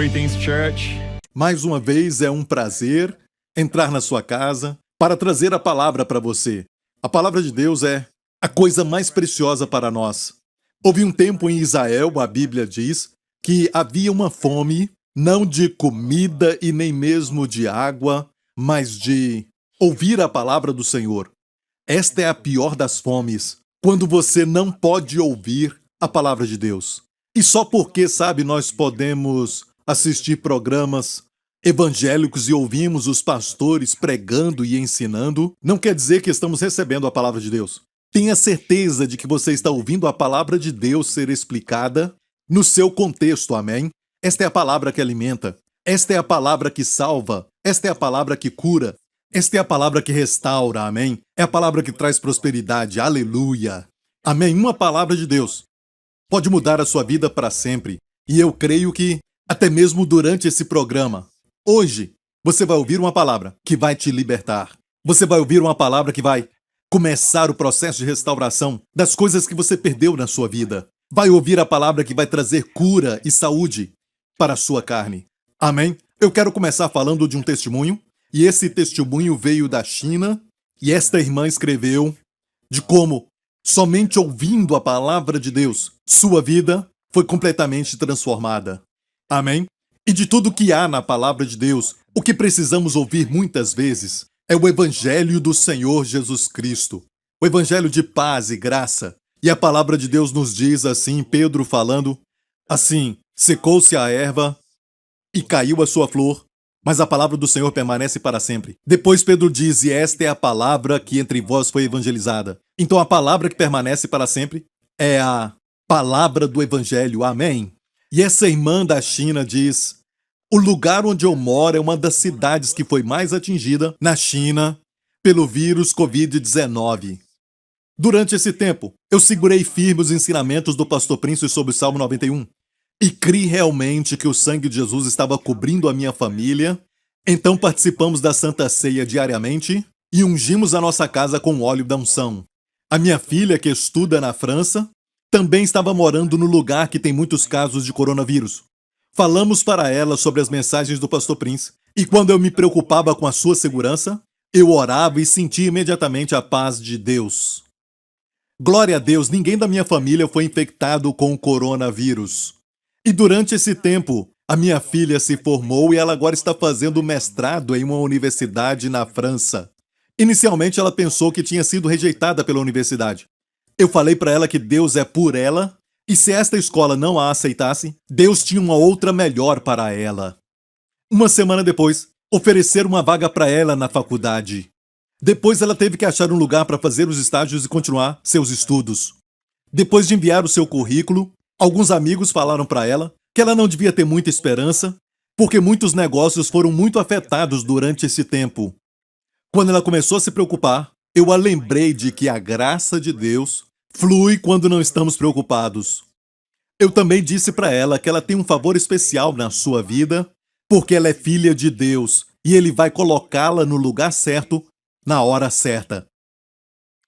Greetings, church. Mais uma vez é um prazer entrar na sua casa para trazer a palavra para você. A palavra de Deus é a coisa mais preciosa para nós. Houve um tempo em Israel, a Bíblia diz, que havia uma fome, não de comida e nem mesmo de água, mas de ouvir a palavra do Senhor. Esta é a pior das fomes, quando você não pode ouvir a palavra de Deus. E só porque, sabe, nós podemos assistir programas evangélicos e ouvimos os pastores pregando e ensinando, não quer dizer que estamos recebendo a palavra de Deus. Tenha certeza de que você está ouvindo a palavra de Deus ser explicada no seu contexto, amém? Esta é a palavra que alimenta, esta é a palavra que salva, esta é a palavra que cura, esta é a palavra que restaura, amém? É a palavra que traz prosperidade, aleluia. Amém? Uma palavra de Deus pode mudar a sua vida para sempre. E eu creio que, até mesmo durante esse programa, hoje, você vai ouvir uma palavra que vai te libertar. Você vai ouvir uma palavra que vai começar o processo de restauração das coisas que você perdeu na sua vida. Vai ouvir a palavra que vai trazer cura e saúde para a sua carne. Amém? Eu quero começar falando de um testemunho, e esse testemunho veio da China, e esta irmã escreveu de como, somente ouvindo a palavra de Deus, sua vida foi completamente transformada. Amém? E de tudo que há na palavra de Deus, o que precisamos ouvir muitas vezes é o Evangelho do Senhor Jesus Cristo. O Evangelho de paz e graça. E a palavra de Deus nos diz assim, Pedro falando, assim, secou-se a erva e caiu a sua flor, mas a palavra do Senhor permanece para sempre. Depois Pedro diz, e esta é a palavra que entre vós foi evangelizada. Então a palavra que permanece para sempre é a palavra do Evangelho. Amém? E essa irmã da China diz, o lugar onde eu moro é uma das cidades que foi mais atingida na China pelo vírus Covid-19. Durante esse tempo, eu segurei firme os ensinamentos do pastor Prince sobre o Salmo 91 e criei realmente que o sangue de Jesus estava cobrindo a minha família. Então participamos da Santa Ceia diariamente e ungimos a nossa casa com óleo da unção. A minha filha, que estuda na França, também estava morando no lugar que tem muitos casos de coronavírus. Falamos para ela sobre as mensagens do pastor Prince, e quando eu me preocupava com a sua segurança, eu orava e sentia imediatamente a paz de Deus. Glória a Deus, ninguém da minha família foi infectado com o coronavírus. E durante esse tempo, a minha filha se formou e ela agora está fazendo mestrado em uma universidade na França. Inicialmente ela pensou que tinha sido rejeitada pela universidade. Eu falei para ela que Deus é por ela, e se esta escola não a aceitasse, Deus tinha uma outra melhor para ela. Uma semana depois, ofereceram uma vaga para ela na faculdade. Depois ela teve que achar um lugar para fazer os estágios e continuar seus estudos. Depois de enviar o seu currículo, alguns amigos falaram para ela que ela não devia ter muita esperança, porque muitos negócios foram muito afetados durante esse tempo. Quando ela começou a se preocupar, eu a lembrei de que a graça de Deus flui quando não estamos preocupados. Eu também disse para ela que ela tem um favor especial na sua vida, porque ela é filha de Deus e Ele vai colocá-la no lugar certo, na hora certa.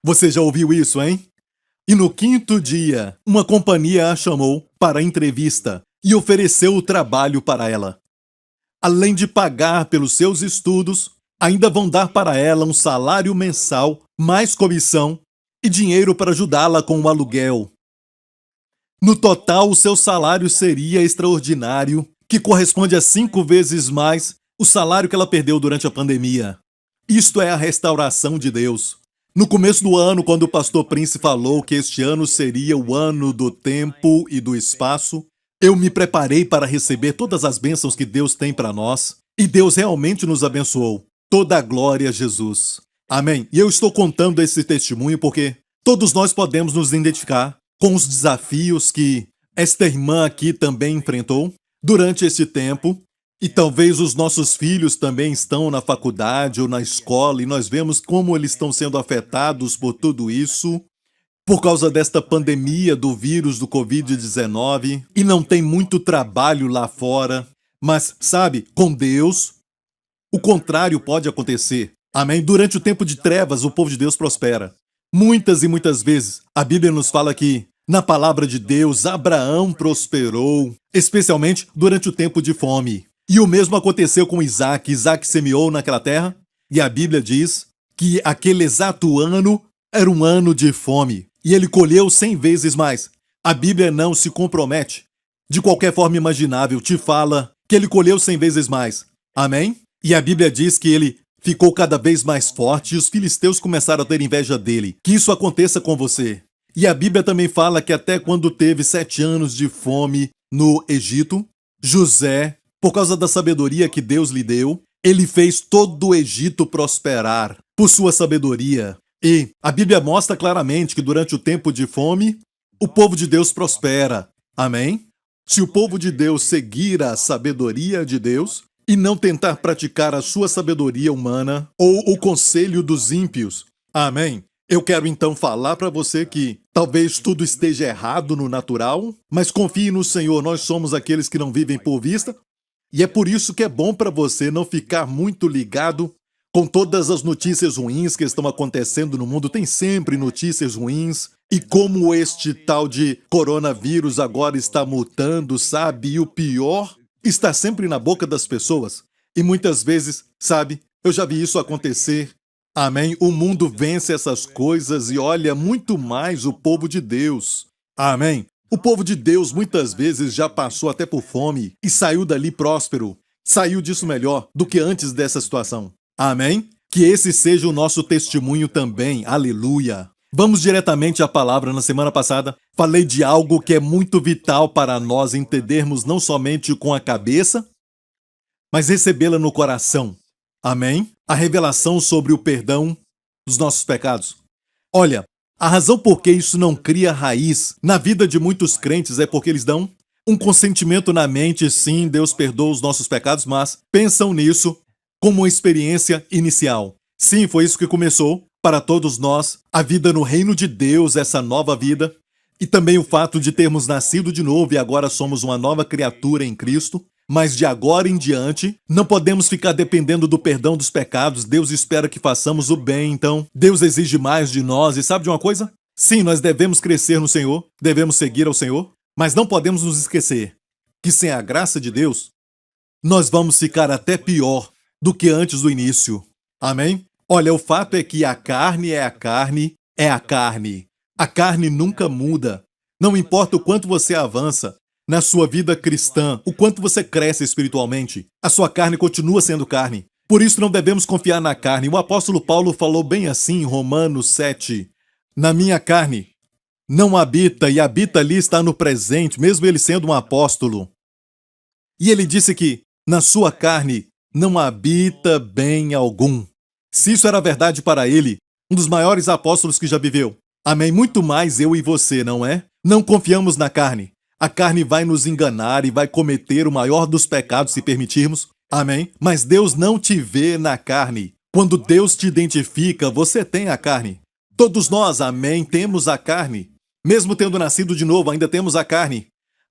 Você já ouviu isso, hein? E no 5º dia, uma companhia a chamou para a entrevista e ofereceu o trabalho para ela. Além de pagar pelos seus estudos, ainda vão dar para ela um salário mensal, mais comissão e dinheiro para ajudá-la com o aluguel. No total, o seu salário seria extraordinário, que corresponde a 5 vezes mais o salário que ela perdeu durante a pandemia. Isto é a restauração de Deus. No começo do ano, quando o pastor Prince falou que este ano seria o ano do tempo e do espaço, eu me preparei para receber todas as bênçãos que Deus tem para nós, e Deus realmente nos abençoou. Toda a glória a Jesus. Amém. E eu estou contando esse testemunho porque todos nós podemos nos identificar com os desafios que esta irmã aqui também enfrentou durante esse tempo. E talvez os nossos filhos também estão na faculdade ou na escola e nós vemos como eles estão sendo afetados por tudo isso, por causa desta pandemia do vírus do Covid-19, e não tem muito trabalho lá fora. Mas, sabe, com Deus, o contrário pode acontecer. Amém? Durante o tempo de trevas, o povo de Deus prospera. Muitas e muitas vezes, a Bíblia nos fala que Na palavra de Deus, Abraão prosperou, especialmente durante o tempo de fome. E o mesmo aconteceu com Isaac. Isaac semeou naquela terra, e a Bíblia diz que aquele exato ano era um ano de fome, e ele colheu 100 vezes mais. A Bíblia não se compromete, de qualquer forma imaginável, te fala que ele colheu 100 vezes mais. Amém? E a Bíblia diz que ele ficou cada vez mais forte e os filisteus começaram a ter inveja dele. Que isso aconteça com você. E a Bíblia também fala que até quando teve 7 anos de fome no Egito, José, por causa da sabedoria que Deus lhe deu, ele fez todo o Egito prosperar por sua sabedoria. E a Bíblia mostra claramente que durante o tempo de fome, o povo de Deus prospera. Amém? Se o povo de Deus seguir a sabedoria de Deus e não tentar praticar a sua sabedoria humana ou o conselho dos ímpios. Amém? Eu quero então falar para você que talvez tudo esteja errado no natural, mas confie no Senhor, nós somos aqueles que não vivem por vista, e é por isso que é bom para você não ficar muito ligado com todas as notícias ruins que estão acontecendo no mundo. Tem sempre notícias ruins, e como este tal de coronavírus agora está mutando, sabe? E o pior está sempre na boca das pessoas. E muitas vezes, sabe, eu já vi isso acontecer. Amém? O mundo vence essas coisas e olha muito mais o povo de Deus. Amém? O povo de Deus muitas vezes já passou até por fome e saiu dali próspero. Saiu disso melhor do que antes dessa situação. Amém? Que esse seja o nosso testemunho também. Aleluia! Vamos diretamente à palavra. Na semana passada, falei de algo que é muito vital para nós entendermos não somente com a cabeça, mas recebê-la no coração. Amém? A revelação sobre o perdão dos nossos pecados. Olha, a razão por que isso não cria raiz na vida de muitos crentes é porque eles dão um consentimento na mente, sim, Deus perdoa os nossos pecados, mas pensam nisso como uma experiência inicial. Sim, foi isso que começou para todos nós, a vida no reino de Deus, essa nova vida, e também o fato de termos nascido de novo e agora somos uma nova criatura em Cristo. Mas de agora em diante, não podemos ficar dependendo do perdão dos pecados. Deus espera que façamos o bem, então Deus exige mais de nós. E sabe de uma coisa? Sim, nós devemos crescer no Senhor, devemos seguir ao Senhor, mas não podemos nos esquecer que sem a graça de Deus, nós vamos ficar até pior do que antes do início. Amém? Olha, o fato é que a carne é a carne, é a carne. A carne nunca muda. Não importa o quanto você avança na sua vida cristã, o quanto você cresce espiritualmente, a sua carne continua sendo carne. Por isso não devemos confiar na carne. O apóstolo Paulo falou bem assim em Romanos 7. Na minha carne não habita, e habita ali está no presente, mesmo ele sendo um apóstolo. E ele disse que na sua carne não habita bem algum. Se isso era verdade para ele, um dos maiores apóstolos que já viveu. Amém? Muito mais eu e você, não é? Não confiamos na carne. A carne vai nos enganar e vai cometer o maior dos pecados se permitirmos. Amém? Mas Deus não te vê na carne. Quando Deus te identifica, você tem a carne. Todos nós, amém, temos a carne. Mesmo tendo nascido de novo, ainda temos a carne.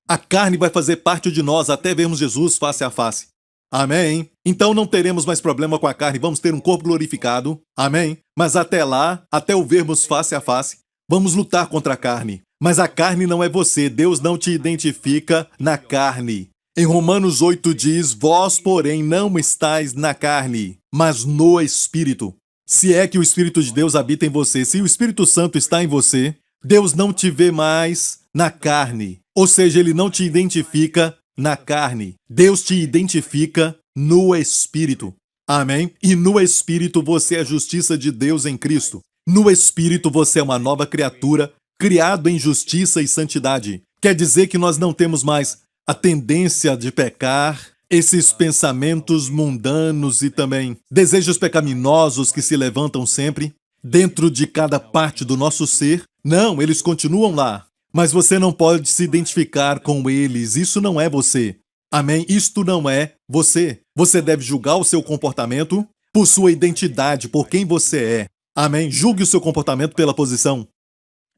A carne vai fazer parte de nós até vermos Jesus face a face. Amém? Então não teremos mais problema com a carne, vamos ter um corpo glorificado. Amém? Mas até lá, até o vermos face a face, vamos lutar contra a carne. Mas a carne não é você, Deus não te identifica na carne. Em Romanos 8 diz, vós, porém, não estáis na carne, mas no Espírito. Se é que o Espírito de Deus habita em você, se o Espírito Santo está em você, Deus não te vê mais na carne. Ou seja, Ele não te identifica na carne. Deus te identifica no Espírito. Amém? E no Espírito você é a justiça de Deus em Cristo. No Espírito você é uma nova criatura, criado em justiça e santidade. Quer dizer que nós não temos mais a tendência de pecar, esses pensamentos mundanos e também desejos pecaminosos que se levantam sempre dentro de cada parte do nosso ser. Não, eles continuam lá. Mas você não pode se identificar com eles. Isso não é você. Amém? Isto não é você. Você deve julgar o seu comportamento por sua identidade, por quem você é. Amém? Julgue o seu comportamento pela posição.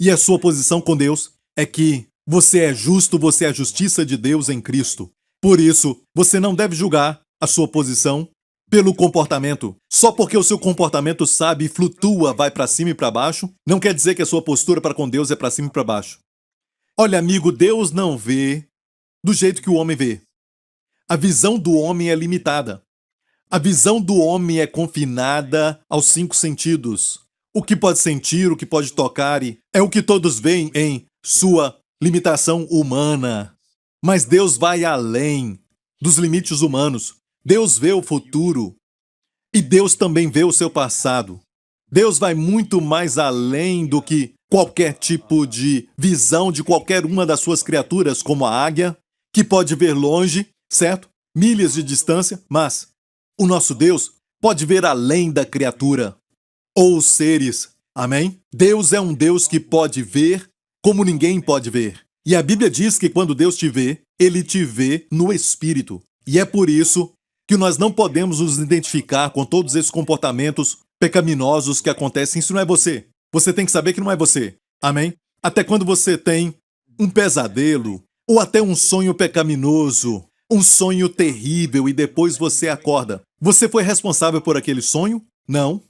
E a sua posição com Deus é que você é justo, você é a justiça de Deus em Cristo. Por isso, você não deve julgar a sua posição pelo comportamento. Só porque o seu comportamento, sabe, flutua, vai para cima e para baixo, não quer dizer que a sua postura para com Deus é para cima e para baixo. Olha, amigo, Deus não vê do jeito que o homem vê. A visão do homem é limitada. A visão do homem é confinada aos 5 sentidos. O que pode sentir, o que pode tocar, é o que todos veem em sua limitação humana. Mas Deus vai além dos limites humanos. Deus vê o futuro e Deus também vê o seu passado. Deus vai muito mais além do que qualquer tipo de visão de qualquer uma das suas criaturas, como a águia, que pode ver longe, certo? Milhas de distância, mas o nosso Deus pode ver além da criatura ou os seres. Amém? Deus é um Deus que pode ver como ninguém pode ver. E a Bíblia diz que quando Deus te vê, Ele te vê no Espírito. E é por isso que nós não podemos nos identificar com todos esses comportamentos pecaminosos que acontecem. Isso não é você. Você tem que saber que não é você. Amém? Até quando você tem um pesadelo ou até um sonho pecaminoso, um sonho terrível e depois você acorda. Você foi responsável por aquele sonho? Não.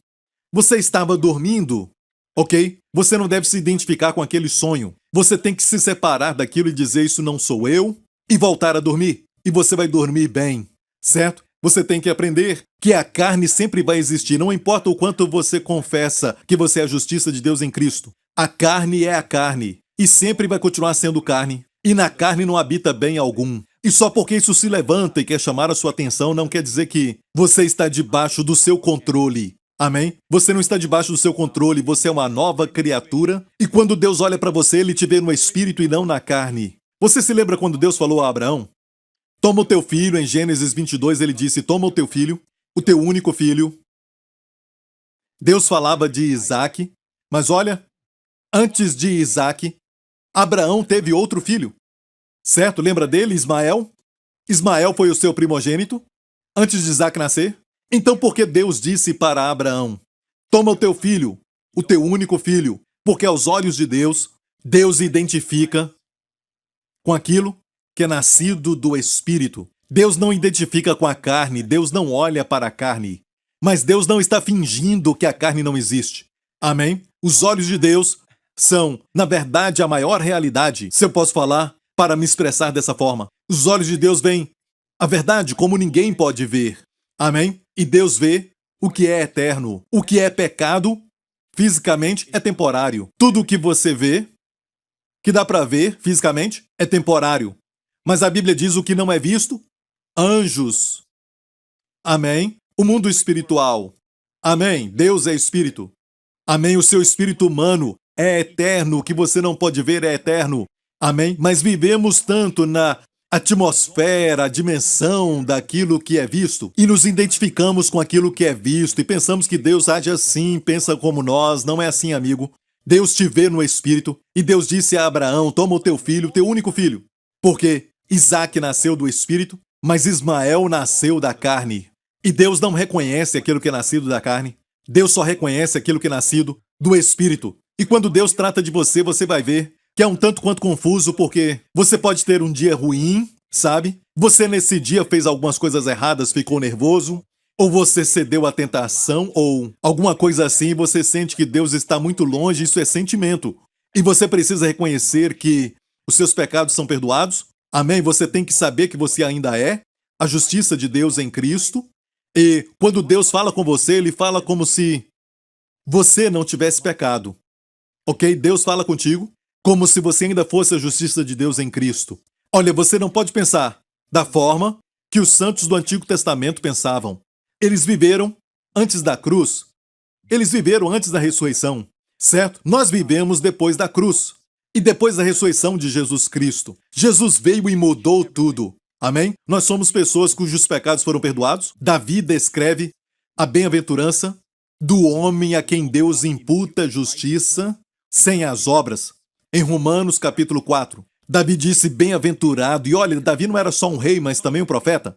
Você estava dormindo? Ok? Você não deve se identificar com aquele sonho. Você tem que se separar daquilo e dizer isso não sou eu e voltar a dormir. E você vai dormir bem, certo? Você tem que aprender que a carne sempre vai existir, não importa o quanto você confessa que você é a justiça de Deus em Cristo. A carne é a carne e sempre vai continuar sendo carne. E na carne não habita bem algum. E só porque isso se levanta e quer chamar a sua atenção não quer dizer que você está debaixo do seu controle. Amém? Você não está debaixo do seu controle, você é uma nova criatura. E quando Deus olha para você, Ele te vê no espírito e não na carne. Você se lembra quando Deus falou a Abraão? Toma o teu filho, em Gênesis 22 ele disse, toma o teu filho, o teu único filho. Deus falava de Isaac, mas olha, antes de Isaac, Abraão teve outro filho. Certo? Lembra dele, Ismael? Ismael foi o seu primogênito, antes de Isaac nascer. Então por que Deus disse para Abraão, toma o teu filho, o teu único filho, porque aos olhos de Deus, Deus identifica com aquilo que é nascido do Espírito. Deus não identifica com a carne, Deus não olha para a carne. Mas Deus não está fingindo que a carne não existe. Amém? Os olhos de Deus são, na verdade, a maior realidade, se eu posso falar, para me expressar dessa forma. Os olhos de Deus veem a verdade como ninguém pode ver. Amém? E Deus vê o que é eterno. O que é pecado, fisicamente, é temporário. Tudo o que você vê, que dá para ver fisicamente, é temporário. Mas a Bíblia diz o que não é visto? Anjos. Amém? O mundo espiritual. Amém? Deus é espírito. Amém? O seu espírito humano é eterno. O que você não pode ver é eterno. Amém? Mas vivemos tanto na atmosfera, a dimensão daquilo que é visto e nos identificamos com aquilo que é visto e pensamos que Deus age assim, pensa como nós. Não é assim, amigo. Deus te vê no espírito e Deus disse a Abraão, toma o teu filho, teu único filho. Porque Isaac nasceu do espírito, mas Ismael nasceu da carne. E Deus não reconhece aquilo que é nascido da carne. Deus só reconhece aquilo que é nascido do espírito. E quando Deus trata de você, você vai ver que é um tanto quanto confuso, porque você pode ter um dia ruim, sabe? Você nesse dia fez algumas coisas erradas, ficou nervoso, ou você cedeu à tentação, ou alguma coisa assim, e você sente que Deus está muito longe, isso é sentimento. E você precisa reconhecer que os seus pecados são perdoados. Amém? Você tem que saber que você ainda é a justiça de Deus em Cristo. E quando Deus fala com você, Ele fala como se você não tivesse pecado. Ok? Deus fala contigo como se você ainda fosse a justiça de Deus em Cristo. Olha, você não pode pensar da forma que os santos do Antigo Testamento pensavam. Eles viveram antes da cruz. Eles viveram antes da ressurreição, certo? Nós vivemos depois da cruz e depois da ressurreição de Jesus Cristo. Jesus veio e mudou tudo. Amém? Nós somos pessoas cujos pecados foram perdoados. Davi descreve a bem-aventurança do homem a quem Deus imputa justiça sem as obras. Em Romanos capítulo 4, Davi disse bem-aventurado. E olha, Davi não era só um rei, mas também um profeta.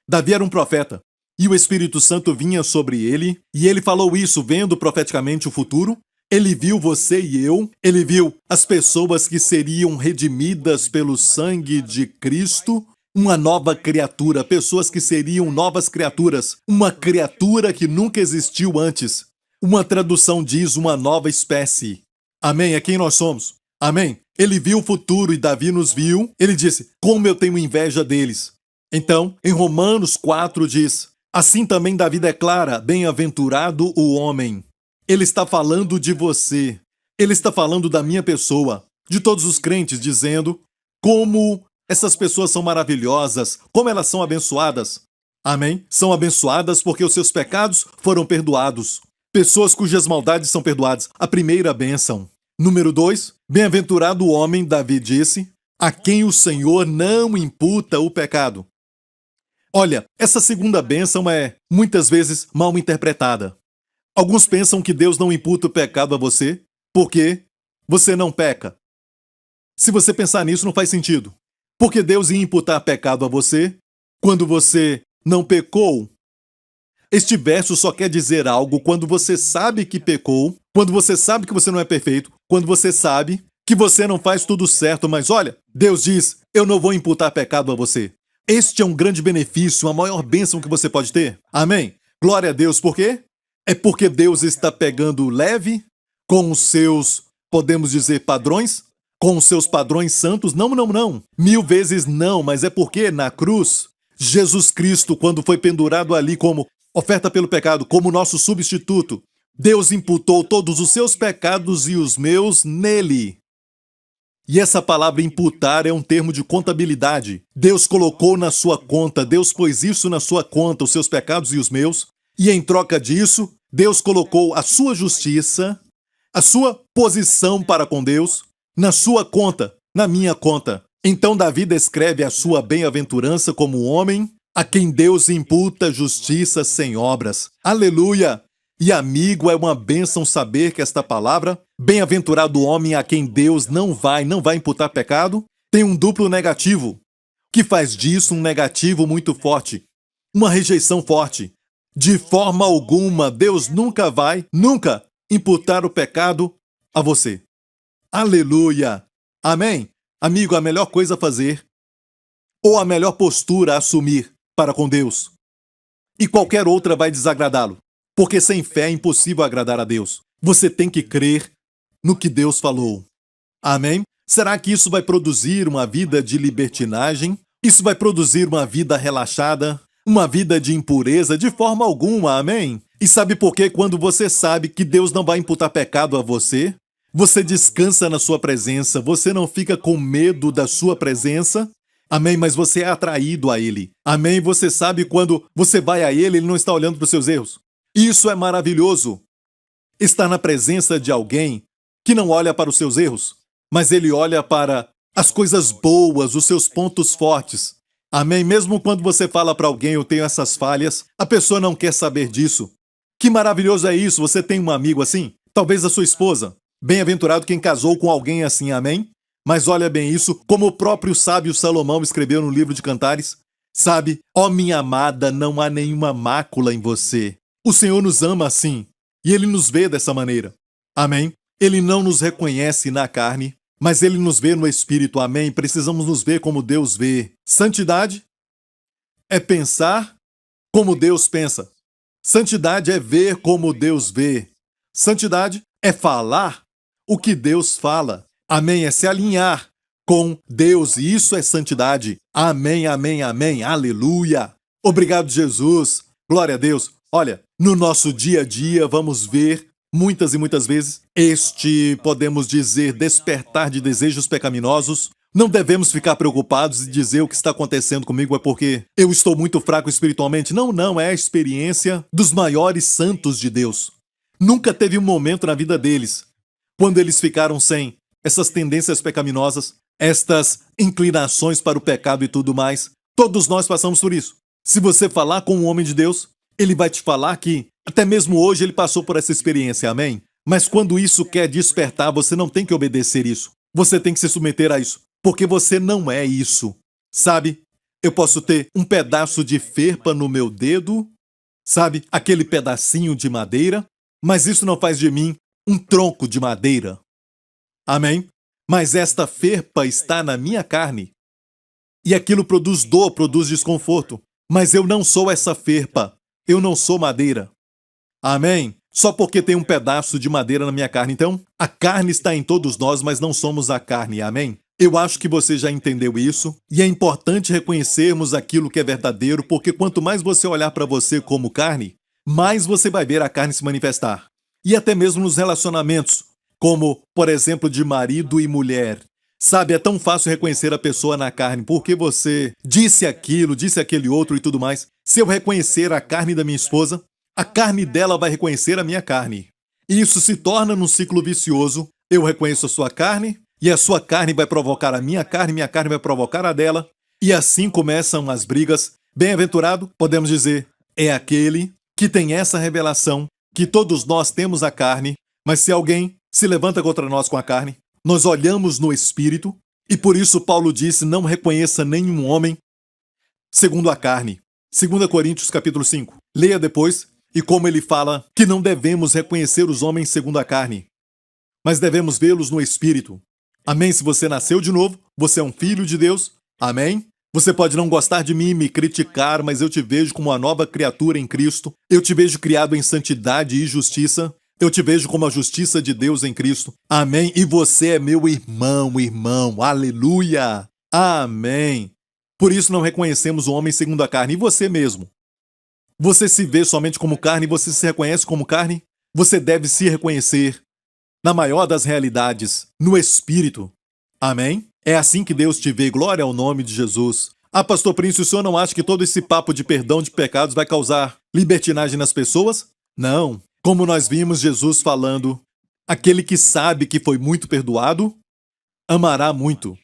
Davi era um profeta. E o Espírito Santo vinha sobre ele. E ele falou isso vendo profeticamente o futuro. Ele viu você e eu. Ele viu as pessoas que seriam redimidas pelo sangue de Cristo. Uma nova criatura. Pessoas que seriam novas criaturas. Uma criatura que nunca existiu antes. Uma tradução diz uma nova espécie. Amém? É quem nós somos. Amém? Ele viu o futuro e Davi nos viu. Ele disse: como eu tenho inveja deles. Então, em Romanos 4 diz: assim também Davi declara: bem-aventurado o homem. Ele está falando de você. Ele está falando da minha pessoa, de todos os crentes, dizendo como essas pessoas são maravilhosas, como elas são abençoadas. Amém? São abençoadas porque os seus pecados foram perdoados. Pessoas cujas maldades são perdoadas. A primeira bênção. Número 2, bem-aventurado o homem, Davi disse, a quem o Senhor não imputa o pecado. Olha, essa segunda bênção é, muitas vezes, mal interpretada. Alguns pensam que Deus não imputa o pecado a você porque você não peca. Se você pensar nisso, não faz sentido. Porque Deus ia imputar pecado a você quando você não pecou. Este verso só quer dizer algo quando você sabe que pecou, quando você sabe que você não é perfeito, quando você sabe que você não faz tudo certo, mas olha, Deus diz, eu não vou imputar pecado a você. Este é um grande benefício, a maior bênção que você pode ter. Amém? Glória a Deus, por quê? É porque Deus está pegando leve com os seus, podemos dizer, padrões? Com os seus padrões santos? Não, não, não. 1000 vezes não, mas é porque na cruz, Jesus Cristo, quando foi pendurado ali como oferta pelo pecado, como nosso substituto, Deus imputou todos os seus pecados e os meus nele. E essa palavra imputar é um termo de contabilidade. Deus colocou na sua conta, Deus pôs isso na sua conta, os seus pecados e os meus, e em troca disso, Deus colocou a sua justiça, a sua posição para com Deus, na sua conta, na minha conta. Então Davi descreve a sua bem-aventurança como um homem a quem Deus imputa justiça sem obras. Aleluia! E amigo, é uma bênção saber que esta palavra, bem-aventurado o homem a quem Deus não vai imputar pecado, tem um duplo negativo, que faz disso um negativo muito forte, uma rejeição forte. De forma alguma, Deus nunca vai imputar o pecado a você. Aleluia! Amém? Amigo, a melhor coisa a fazer, ou a melhor postura a assumir para com Deus, e qualquer outra vai desagradá-lo, porque sem fé é impossível agradar a Deus. Você tem que crer no que Deus falou. Amém? Será que isso vai produzir uma vida de libertinagem? Isso vai produzir uma vida relaxada? Uma vida de impureza? De forma alguma, amém? E sabe por quê? Quando você sabe que Deus não vai imputar pecado a você, você descansa na sua presença, você não fica com medo da sua presença, amém? Mas você é atraído a Ele, amém? Você sabe quando você vai a Ele, Ele não está olhando para os seus erros. Isso é maravilhoso. Estar na presença de alguém que não olha para os seus erros, mas Ele olha para as coisas boas, os seus pontos fortes. Amém? Mesmo quando você fala para alguém, eu tenho essas falhas, a pessoa não quer saber disso. Que maravilhoso é isso, você tem um amigo assim? Talvez a sua esposa. Bem-aventurado quem casou com alguém assim, amém? Mas olha bem isso, como o próprio sábio Salomão escreveu no livro de Cantares. Sabe, ó minha amada, não há nenhuma mácula em você. O Senhor nos ama assim, e Ele nos vê dessa maneira. Amém? Ele não nos reconhece na carne, mas Ele nos vê no Espírito. Amém? Precisamos nos ver como Deus vê. Santidade é pensar como Deus pensa. Santidade é ver como Deus vê. Santidade é falar o que Deus fala. Amém? É se alinhar com Deus, e isso é santidade. Amém, amém, amém. Aleluia. Obrigado, Jesus. Glória a Deus. Olha, no nosso dia a dia vamos ver muitas e muitas vezes podemos dizer, despertar de desejos pecaminosos. Não devemos ficar preocupados e dizer o que está acontecendo comigo é porque eu estou muito fraco espiritualmente. Não, não, é a experiência dos maiores santos de Deus. Nunca teve um momento na vida deles quando eles ficaram sem essas tendências pecaminosas, estas inclinações para o pecado e tudo mais. Todos nós passamos por isso. Se você falar com um homem de Deus, ele vai te falar que até mesmo hoje ele passou por essa experiência, amém? Mas quando isso quer despertar, você não tem que obedecer isso. Você tem que se submeter a isso, porque você não é isso. Sabe? Eu posso ter um pedaço de ferpa no meu dedo, sabe? Aquele pedacinho de madeira, mas isso não faz de mim um tronco de madeira. Amém? Mas esta ferpa está na minha carne. E aquilo produz dor, produz desconforto. Mas eu não sou essa ferpa. Eu não sou madeira. Amém? só porque tem um pedaço de madeira na minha carne. Então, a carne está em todos nós, mas não somos a carne. Amém? Eu acho que você já entendeu isso, e é importante reconhecermos aquilo que é verdadeiro, porque quanto mais você olhar para você como carne, mais você vai ver a carne se manifestar. E até mesmo nos relacionamentos, como, por exemplo, de marido e mulher. Sabe, é tão fácil reconhecer a pessoa na carne, porque você disse aquilo, disse aquele outro e tudo mais. Se eu reconhecer a carne da minha esposa, a carne dela vai reconhecer a minha carne. E isso se torna num ciclo vicioso. Eu reconheço a sua carne, e a sua carne vai provocar a minha carne vai provocar a dela, e assim começam as brigas. Bem-aventurado, podemos dizer, é aquele que tem essa revelação, que todos nós temos a carne, mas se alguém se levanta contra nós com a carne, nós olhamos no Espírito, e por isso Paulo disse, não reconheça nenhum homem segundo a carne. 2 Coríntios capítulo 5. Leia depois, e como ele fala que não devemos reconhecer os homens segundo a carne, mas devemos vê-los no Espírito. Amém? Se você nasceu de novo, você é um filho de Deus. Amém? Você pode não gostar de mim, me criticar, mas eu te vejo como uma nova criatura em Cristo. Eu te vejo criado em santidade e justiça. Eu te vejo como a justiça de Deus em Cristo. Amém? E você é meu irmão. Aleluia! Amém! Por isso não reconhecemos o homem segundo a carne. E você mesmo? Você se vê somente como carne? Você se reconhece como carne? Você deve se reconhecer na maior das realidades, no Espírito. Amém? É assim que Deus te vê. Glória ao nome de Jesus. Ah, pastor Príncipe, o senhor não acha que todo esse papo de perdão de pecados vai causar libertinagem nas pessoas? Não. Como nós vimos Jesus falando, aquele que sabe que foi muito perdoado, amará muito.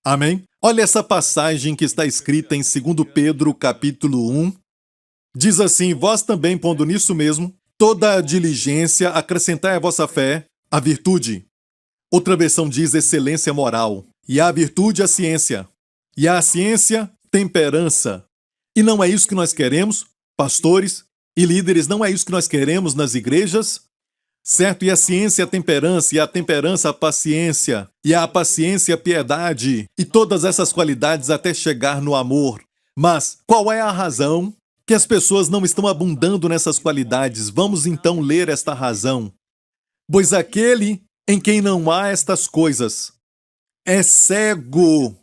Amém? Olha essa passagem que está escrita em 2 Pedro, capítulo 1. Diz assim, vós também, pondo nisso mesmo, toda a diligência, acrescentai à vossa fé a virtude. Outra versão diz excelência moral. E a virtude, a ciência. E a ciência, temperança. E não é isso que nós queremos, pastores e líderes, não é isso que nós queremos nas igrejas, certo? E a ciência, a temperança, e a temperança, a paciência, e a paciência, a piedade, e todas essas qualidades até chegar no amor. Mas qual é a razão que as pessoas não estão abundando nessas qualidades? Vamos então ler esta razão. Pois aquele em quem não há estas coisas é cego,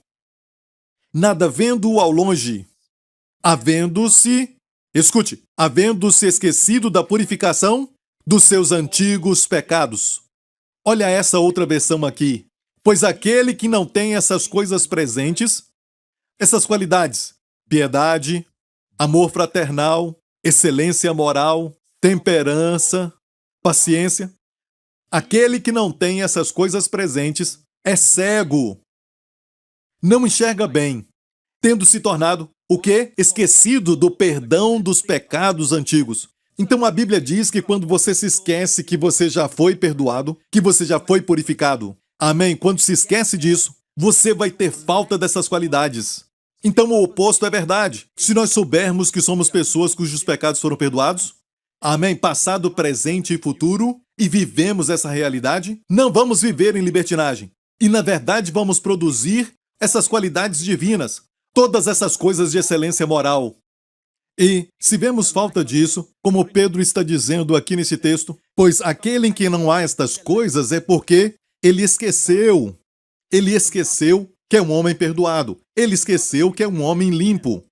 nada vendo ao longe, havendo-se esquecido da purificação dos seus antigos pecados. Olha essa outra versão aqui. Pois aquele que não tem essas coisas presentes, essas qualidades, piedade, amor fraternal, excelência moral, temperança, paciência, aquele que não tem essas coisas presentes é cego. Não enxerga bem, tendo se tornado o quê? Esquecido do perdão dos pecados antigos. Então a Bíblia diz que quando você se esquece que você já foi perdoado, que você já foi purificado. Amém? Quando se esquece disso, você vai ter falta dessas qualidades. Então o oposto é verdade. Se nós soubermos que somos pessoas cujos pecados foram perdoados, amém, passado, presente e futuro, e vivemos essa realidade, não vamos viver em libertinagem. E na verdade vamos produzir essas qualidades divinas, todas essas coisas de excelência moral. E se vemos falta disso, como Pedro está dizendo aqui nesse texto, pois aquele em que não há estas coisas é porque ele esqueceu. Ele esqueceu que é um homem perdoado. Ele esqueceu que é um homem limpo.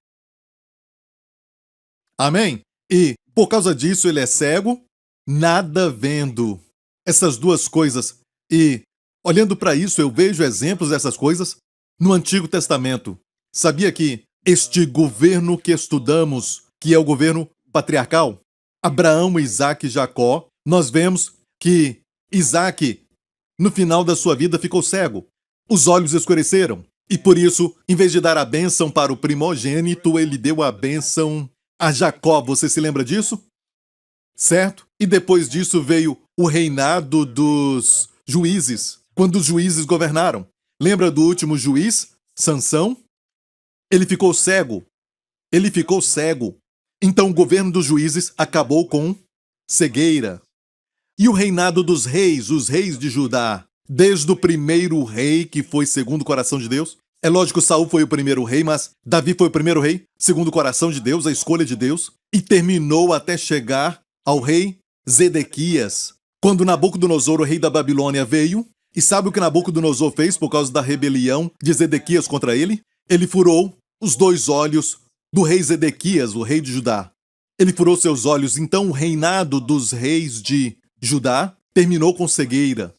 Amém? E, por causa disso, ele é cego, nada vendo. Essas duas coisas. E, olhando para isso, eu vejo exemplos dessas coisas no Antigo Testamento. Sabia que este governo que estudamos, que é o governo patriarcal, Abraão, Isaque e Jacó, nós vemos que Isaque, no final da sua vida, ficou cego. Os olhos escureceram. E por isso, em vez de dar a bênção para o primogênito, ele deu a bênção a Jacó. Você se lembra disso? Certo? E depois disso veio o reinado dos juízes, quando os juízes governaram. Lembra do último juiz, Sansão? Ele ficou cego. Ele ficou cego. Então o governo dos juízes acabou com cegueira. E o reinado dos reis, os reis de Judá, desde o primeiro rei que foi segundo o coração de Deus. É lógico, Saul foi o primeiro rei, mas Davi foi o primeiro rei, segundo o coração de Deus, a escolha de Deus, e terminou até chegar ao rei Zedequias, quando Nabucodonosor, o rei da Babilônia, veio. E sabe o que Nabucodonosor fez por causa da rebelião de Zedequias contra ele? Ele furou os dois olhos do rei Zedequias, o rei de Judá. Ele furou seus olhos, então o reinado dos reis de Judá terminou com cegueira.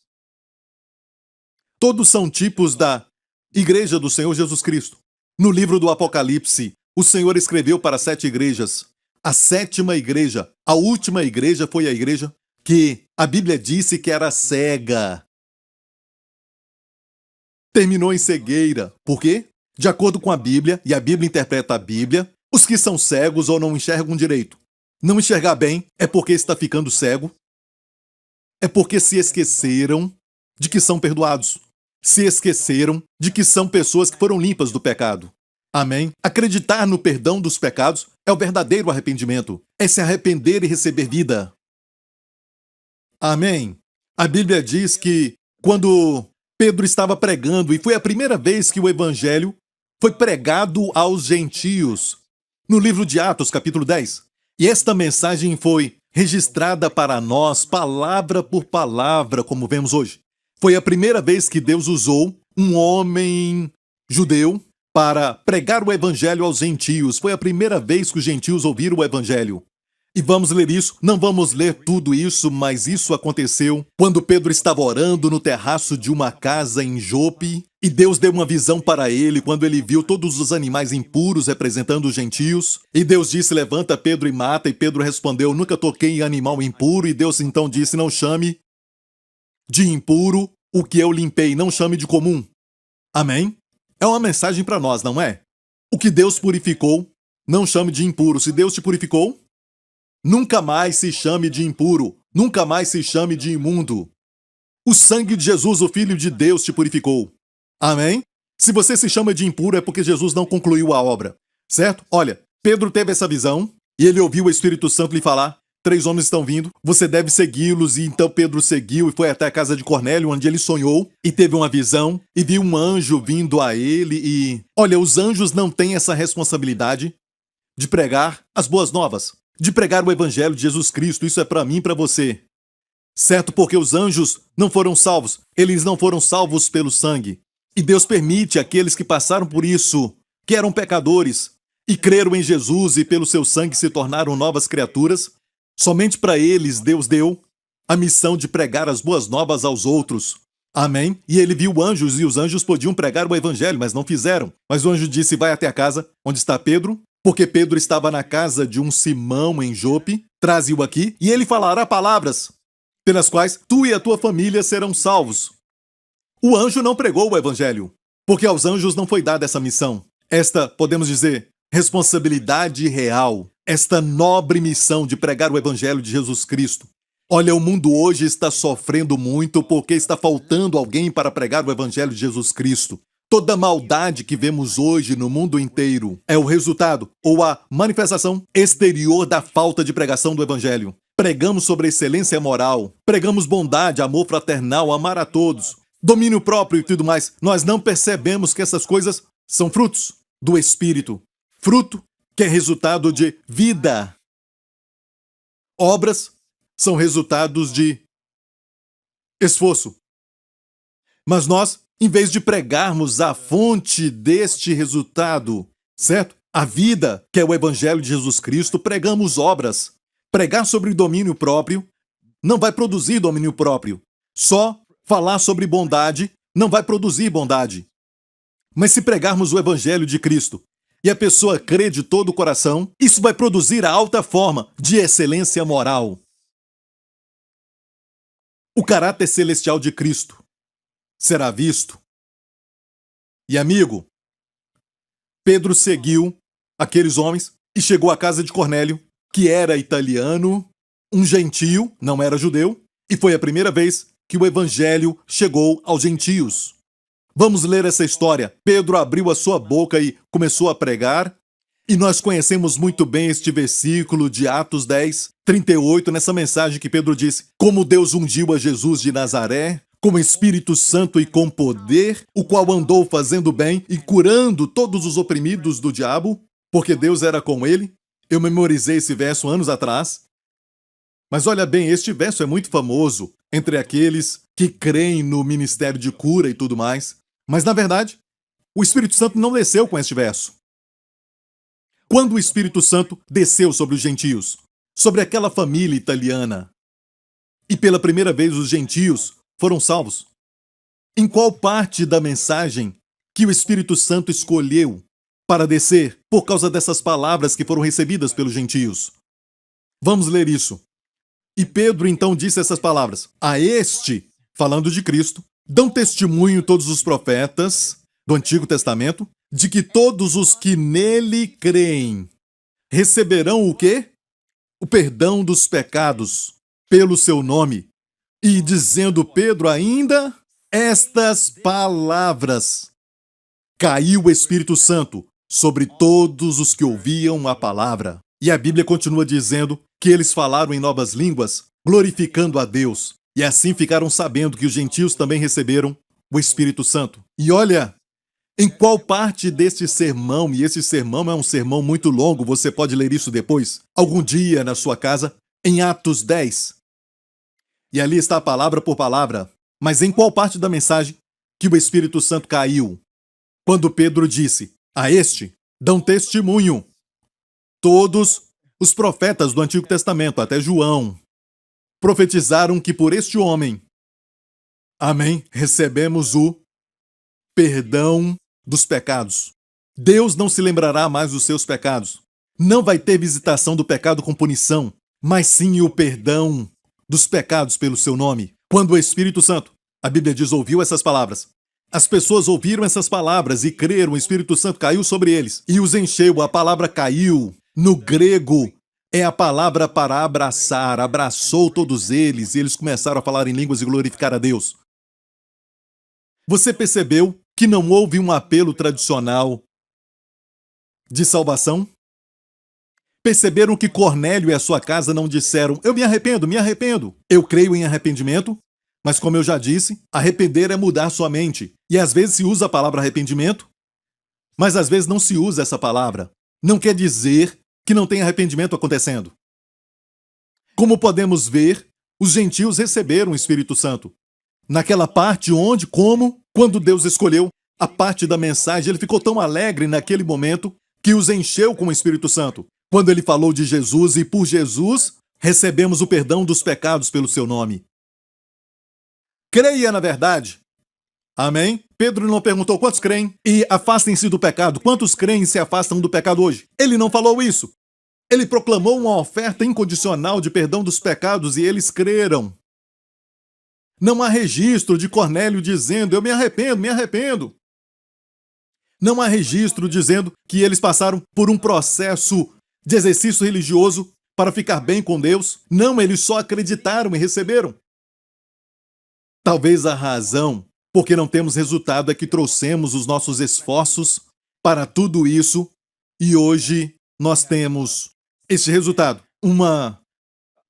Todos são tipos da Igreja do Senhor Jesus Cristo. No livro do Apocalipse, o Senhor escreveu para 7 igrejas. A 7ª igreja, a última igreja, foi a igreja que a Bíblia disse que era cega. Terminou em cegueira. Por quê? De acordo com a Bíblia, e a Bíblia interpreta a Bíblia, os que são cegos ou não enxergam direito. Não enxergar bem é porque está ficando cego. É porque se esqueceram de que são perdoados. Se esqueceram de que são pessoas que foram limpas do pecado. Amém? Acreditar no perdão dos pecados é o verdadeiro arrependimento. É se arrepender e receber vida. Amém? A Bíblia diz que quando Pedro estava pregando, e foi a primeira vez que o evangelho foi pregado aos gentios, no livro de Atos, capítulo 10. E esta mensagem foi registrada para nós, palavra por palavra, como vemos hoje. Foi a primeira vez que Deus usou um homem judeu para pregar o evangelho aos gentios. Foi a primeira vez que os gentios ouviram o evangelho. E vamos ler isso. Não vamos ler tudo isso, mas isso aconteceu quando Pedro estava orando no terraço de uma casa em Jope. E Deus deu uma visão para ele quando ele viu todos os animais impuros representando os gentios. E Deus disse, levanta Pedro e mata. E Pedro respondeu, nunca toquei em animal impuro. E Deus então disse, não chame de impuro o que eu limpei, não chame de comum. Amém? É uma mensagem para nós, não é? O que Deus purificou, não chame de impuro. Se Deus te purificou, nunca mais se chame de impuro, nunca mais se chame de imundo. O sangue de Jesus, o Filho de Deus, te purificou. Amém? Se você se chama de impuro é porque Jesus não concluiu a obra, certo? Olha, Pedro teve essa visão e ele ouviu o Espírito Santo lhe falar, 3 homens estão vindo, você deve segui-los. E então Pedro seguiu e foi até a casa de Cornélio, onde ele sonhou e teve uma visão e viu um anjo vindo a ele e... Olha, os anjos não têm essa responsabilidade de pregar as boas novas, de pregar o evangelho de Jesus Cristo. Isso é para mim e para você. Certo? Porque os anjos não foram salvos. Eles não foram salvos pelo sangue. E Deus permite aqueles que passaram por isso, que eram pecadores, e creram em Jesus e pelo seu sangue se tornaram novas criaturas. Somente para eles Deus deu a missão de pregar as boas novas aos outros. Amém? E ele viu anjos, e os anjos podiam pregar o evangelho, mas não fizeram. Mas o anjo disse, vai até a casa onde está Pedro, porque Pedro estava na casa de um Simão em Jope, traze-o aqui, e ele falará palavras pelas quais tu e a tua família serão salvos. O anjo não pregou o evangelho, porque aos anjos não foi dada essa missão. Esta, podemos dizer, responsabilidade real, esta nobre missão de pregar o evangelho de Jesus Cristo. Olha, o mundo hoje está sofrendo muito porque está faltando alguém para pregar o evangelho de Jesus Cristo. Toda a maldade que vemos hoje no mundo inteiro é o resultado ou a manifestação exterior da falta de pregação do evangelho. Pregamos sobre excelência moral, pregamos bondade, amor fraternal, amar a todos, domínio próprio e tudo mais. Nós não percebemos que essas coisas são frutos do Espírito. Fruto que é resultado de vida. Obras são resultados de esforço. Mas nós, em vez de pregarmos a fonte deste resultado, certo? A vida, que é o Evangelho de Jesus Cristo, pregamos obras. Pregar sobre domínio próprio não vai produzir domínio próprio. Só falar sobre bondade não vai produzir bondade. Mas se pregarmos o Evangelho de Cristo e a pessoa crê de todo o coração, isso vai produzir a alta forma de excelência moral. O caráter celestial de Cristo será visto. E amigo, Pedro seguiu aqueles homens e chegou à casa de Cornélio, que era italiano, um gentio, não era judeu, e foi a primeira vez que o evangelho chegou aos gentios. Vamos ler essa história. Pedro abriu a sua boca e começou a pregar, e nós conhecemos muito bem este versículo de Atos 10, 38, nessa mensagem que Pedro disse: como Deus ungiu a Jesus de Nazaré, com Espírito Santo e com poder, o qual andou fazendo bem e curando todos os oprimidos do diabo, porque Deus era com ele. Eu memorizei esse verso anos atrás. Mas olha bem, este verso é muito famoso entre aqueles que creem no ministério de cura e tudo mais. Mas, na verdade, o Espírito Santo não desceu com este verso. Quando o Espírito Santo desceu sobre os gentios, sobre aquela família italiana, e pela primeira vez os gentios foram salvos, em qual parte da mensagem que o Espírito Santo escolheu para descer por causa dessas palavras que foram recebidas pelos gentios? Vamos ler isso. E Pedro então disse essas palavras: a este, falando de Cristo, dão testemunho todos os profetas do Antigo Testamento, de que todos os que nele creem receberão o quê? O perdão dos pecados pelo seu nome. E dizendo Pedro ainda estas palavras, caiu o Espírito Santo sobre todos os que ouviam a palavra. E a Bíblia continua dizendo que eles falaram em novas línguas, glorificando a Deus. E assim ficaram sabendo que os gentios também receberam o Espírito Santo. E olha, em qual parte deste sermão, e esse sermão é um sermão muito longo, você pode ler isso depois, algum dia na sua casa, em Atos 10. E ali está a palavra por palavra. Mas em qual parte da mensagem que o Espírito Santo caiu? Quando Pedro disse, a este dão testemunho todos os profetas do Antigo Testamento, até João, profetizaram que por este homem, amém, recebemos o perdão dos pecados. Deus não se lembrará mais dos seus pecados. Não vai ter visitação do pecado com punição, mas sim o perdão dos pecados pelo seu nome. Quando o Espírito Santo, a Bíblia diz, ouviu essas palavras, as pessoas ouviram essas palavras e creram, o Espírito Santo caiu sobre eles e os encheu. A palavra caiu, no grego, é a palavra para abraçar, abraçou todos eles e eles começaram a falar em línguas e glorificar a Deus. Você percebeu que não houve um apelo tradicional de salvação? Perceberam que Cornélio e a sua casa não disseram, eu me arrependo, me arrependo. Eu creio em arrependimento, mas como eu já disse, arrepender é mudar sua mente. E às vezes se usa a palavra arrependimento, mas às vezes não se usa essa palavra. Não quer dizer que não tem arrependimento acontecendo. Como podemos ver, os gentios receberam o Espírito Santo. Naquela parte onde, como, quando Deus escolheu a parte da mensagem, ele ficou tão alegre naquele momento que os encheu com o Espírito Santo. Quando ele falou de Jesus e por Jesus recebemos o perdão dos pecados pelo seu nome. Creia na verdade. Amém? Pedro não perguntou quantos creem e afastem-se do pecado. Quantos creem e se afastam do pecado hoje? Ele não falou isso. Ele proclamou uma oferta incondicional de perdão dos pecados e eles creram. Não há registro de Cornélio dizendo, eu me arrependo, me arrependo. Não há registro dizendo que eles passaram por um processo de exercício religioso para ficar bem com Deus. Não, eles só acreditaram e receberam. Talvez a razão porque não temos resultado é que trouxemos os nossos esforços para tudo isso e hoje nós temos esse resultado. Uma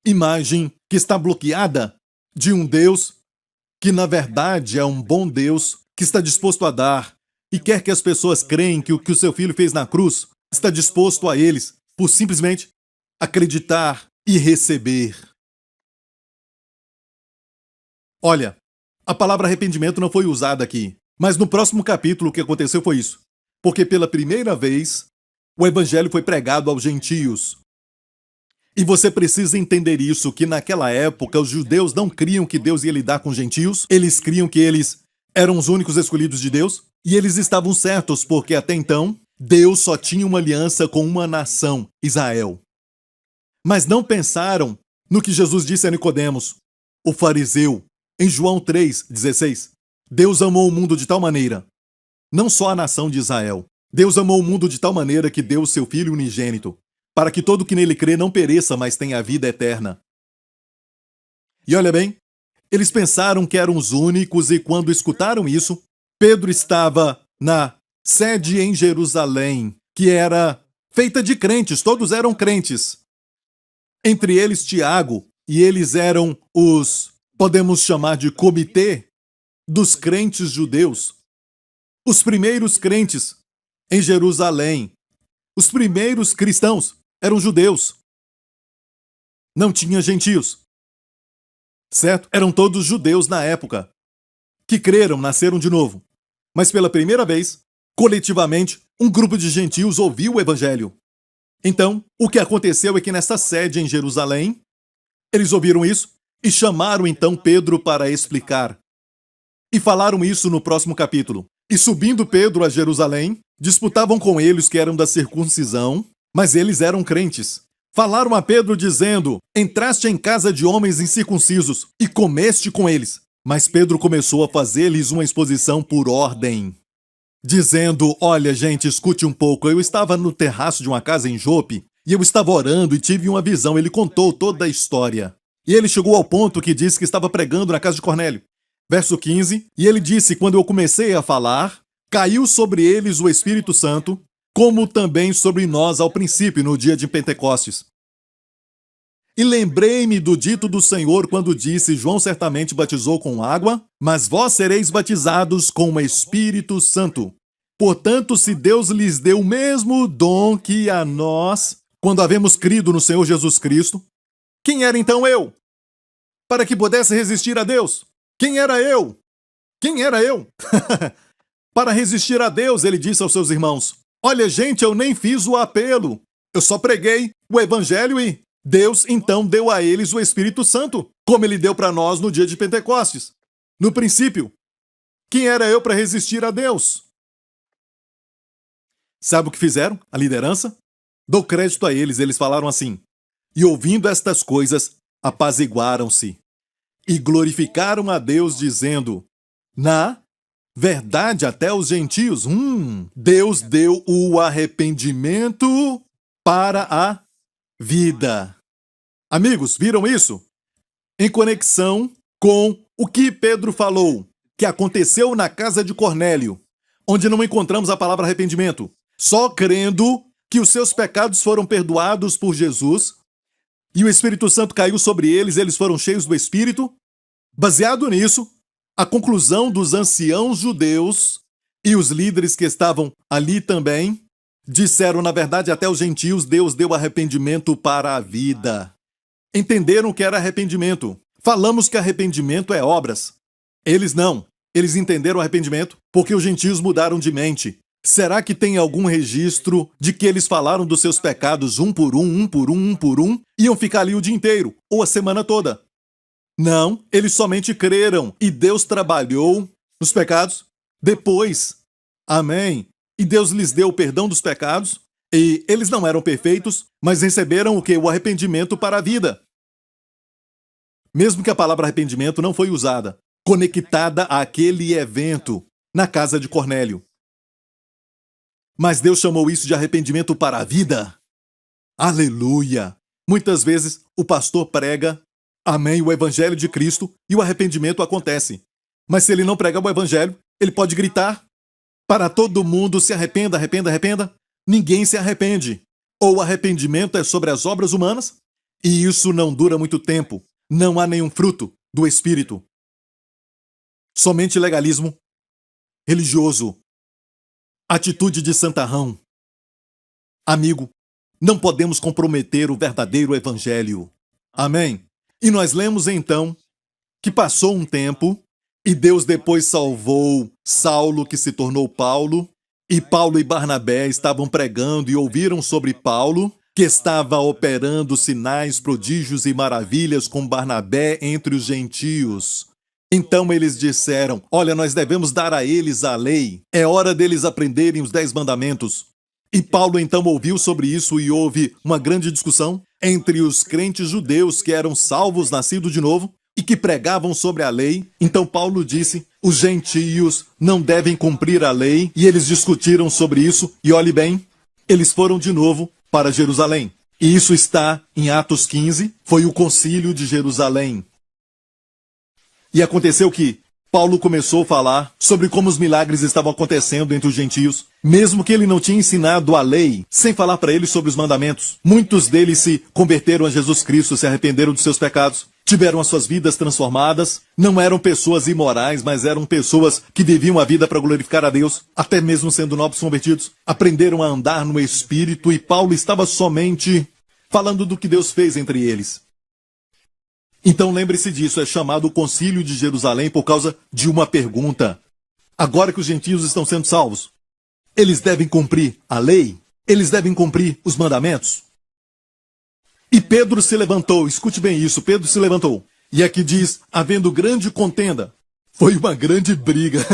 imagem que está bloqueada de um Deus que na verdade é um bom Deus que está disposto a dar e quer que as pessoas creem que o que o seu filho fez na cruz está disposto a eles por simplesmente acreditar e receber. Olha, a palavra arrependimento não foi usada aqui, mas no próximo capítulo o que aconteceu foi isso. Porque pela primeira vez o evangelho foi pregado aos gentios. E você precisa entender isso, que naquela época os judeus não criam que Deus ia lidar com os gentios, eles criam que eles eram os únicos escolhidos de Deus, e eles estavam certos, porque até então Deus só tinha uma aliança com uma nação, Israel. Mas não pensaram no que Jesus disse a Nicodemos, o fariseu, em João 3,16. Deus amou o mundo de tal maneira, não só a nação de Israel, Deus amou o mundo de tal maneira que deu o seu Filho unigênito, para que todo que nele crê não pereça, mas tenha a vida eterna. E olha bem, eles pensaram que eram os únicos e quando escutaram isso, Pedro estava na sede em Jerusalém, que era feita de crentes, todos eram crentes. Entre eles Tiago, e eles eram os, podemos chamar de comitê dos crentes judeus. Os primeiros crentes em Jerusalém, os primeiros cristãos eram judeus. não tinha gentios. Certo? Eram todos judeus na época, que creram, nasceram de novo. Mas pela primeira vez, coletivamente, um grupo de gentios ouviu o evangelho. Então, o que aconteceu é que nesta sede em Jerusalém, eles ouviram isso e chamaram então Pedro para explicar. E falaram isso no próximo capítulo. E subindo Pedro a Jerusalém, disputavam com eles que eram da circuncisão, mas eles eram crentes. Falaram a Pedro dizendo: entraste em casa de homens incircuncisos e comeste com eles. Mas Pedro começou a fazer-lhes uma exposição por ordem, dizendo: olha, gente, escute um pouco. Eu estava no terraço de uma casa em Jope e eu estava orando e tive uma visão. Ele contou toda a história. E ele chegou ao ponto que disse que estava pregando na casa de Cornélio. Verso 15, e ele disse: quando eu comecei a falar, caiu sobre eles o Espírito Santo, como também sobre nós ao princípio, no dia de Pentecostes. E lembrei-me do dito do Senhor quando disse: João certamente batizou com água, mas vós sereis batizados com o Espírito Santo. Portanto, se Deus lhes deu o mesmo dom que a nós, quando havemos crido no Senhor Jesus Cristo, quem era então eu? Para que pudesse resistir a Deus? Quem era eu? Quem era eu? Para resistir a Deus, ele disse aos seus irmãos: olha, gente, eu nem fiz o apelo. Eu só preguei o evangelho e Deus então deu a eles o Espírito Santo, como ele deu para nós no dia de Pentecostes. No princípio, quem era eu para resistir a Deus? Sabe o que fizeram? A liderança? Dou crédito a eles, eles falaram assim: e ouvindo estas coisas, apaziguaram-se e glorificaram a Deus, dizendo: na verdade, até os gentios, Deus deu o arrependimento para a vida. Amigos, viram isso? Em conexão com o que Pedro falou, que aconteceu na casa de Cornélio, onde não encontramos a palavra arrependimento. Só crendo que os seus pecados foram perdoados por Jesus e o Espírito Santo caiu sobre eles, eles foram cheios do Espírito. Baseado nisso, a conclusão dos anciãos judeus e os líderes que estavam ali também disseram: na verdade, até os gentios, Deus deu arrependimento para a vida. Entenderam que era arrependimento. Falamos que arrependimento é obras. Eles não. Eles entenderam arrependimento porque os gentios mudaram de mente. Será que tem algum registro de que eles falaram dos seus pecados um por um, iam ficar ali o dia inteiro ou a semana toda? Não, eles somente creram e Deus trabalhou nos pecados depois. Amém. E Deus lhes deu o perdão dos pecados e eles não eram perfeitos, mas receberam o quê? O arrependimento para a vida. Mesmo que a palavra arrependimento não foi usada, conectada àquele evento na casa de Cornélio. Mas Deus chamou isso de arrependimento para a vida. Aleluia! Muitas vezes o pastor prega, amém, o evangelho de Cristo e o arrependimento acontece. Mas se ele não pregar o evangelho, ele pode gritar para todo mundo: se arrependa, arrependa, arrependa. Ninguém se arrepende. Ou o arrependimento é sobre as obras humanas, e isso não dura muito tempo. Não há nenhum fruto do Espírito. Somente legalismo religioso. Atitude de santarrão. Amigo, não podemos comprometer o verdadeiro evangelho. Amém? E nós lemos então que passou um tempo e Deus depois salvou Saulo, que se tornou Paulo, e Paulo e Barnabé estavam pregando e ouviram sobre Paulo, que estava operando sinais, prodígios e maravilhas com Barnabé entre os gentios. Então eles disseram: olha, nós devemos dar a eles a lei. É hora deles aprenderem os 10 mandamentos. E Paulo então ouviu sobre isso e houve uma grande discussão entre os crentes judeus que eram salvos, nascidos de novo, e que pregavam sobre a lei. Então Paulo disse: os gentios não devem cumprir a lei. E eles discutiram sobre isso. E olhe bem, eles foram de novo para Jerusalém. E isso está em Atos 15. Foi o concílio de Jerusalém. E aconteceu que Paulo começou a falar sobre como os milagres estavam acontecendo entre os gentios, mesmo que ele não tinha ensinado a lei, sem falar para eles sobre os mandamentos. Muitos deles se converteram a Jesus Cristo, se arrependeram dos seus pecados, tiveram as suas vidas transformadas, não eram pessoas imorais, mas eram pessoas que viviam a vida para glorificar a Deus, até mesmo sendo novos convertidos, aprenderam a andar no Espírito, e Paulo estava somente falando do que Deus fez entre eles. Então lembre-se disso, é chamado o Concílio de Jerusalém por causa de uma pergunta. Agora que os gentios estão sendo salvos, eles devem cumprir a lei? Eles devem cumprir os mandamentos? E Pedro se levantou, escute bem isso, Pedro se levantou. E aqui diz, havendo grande contenda, foi uma grande briga.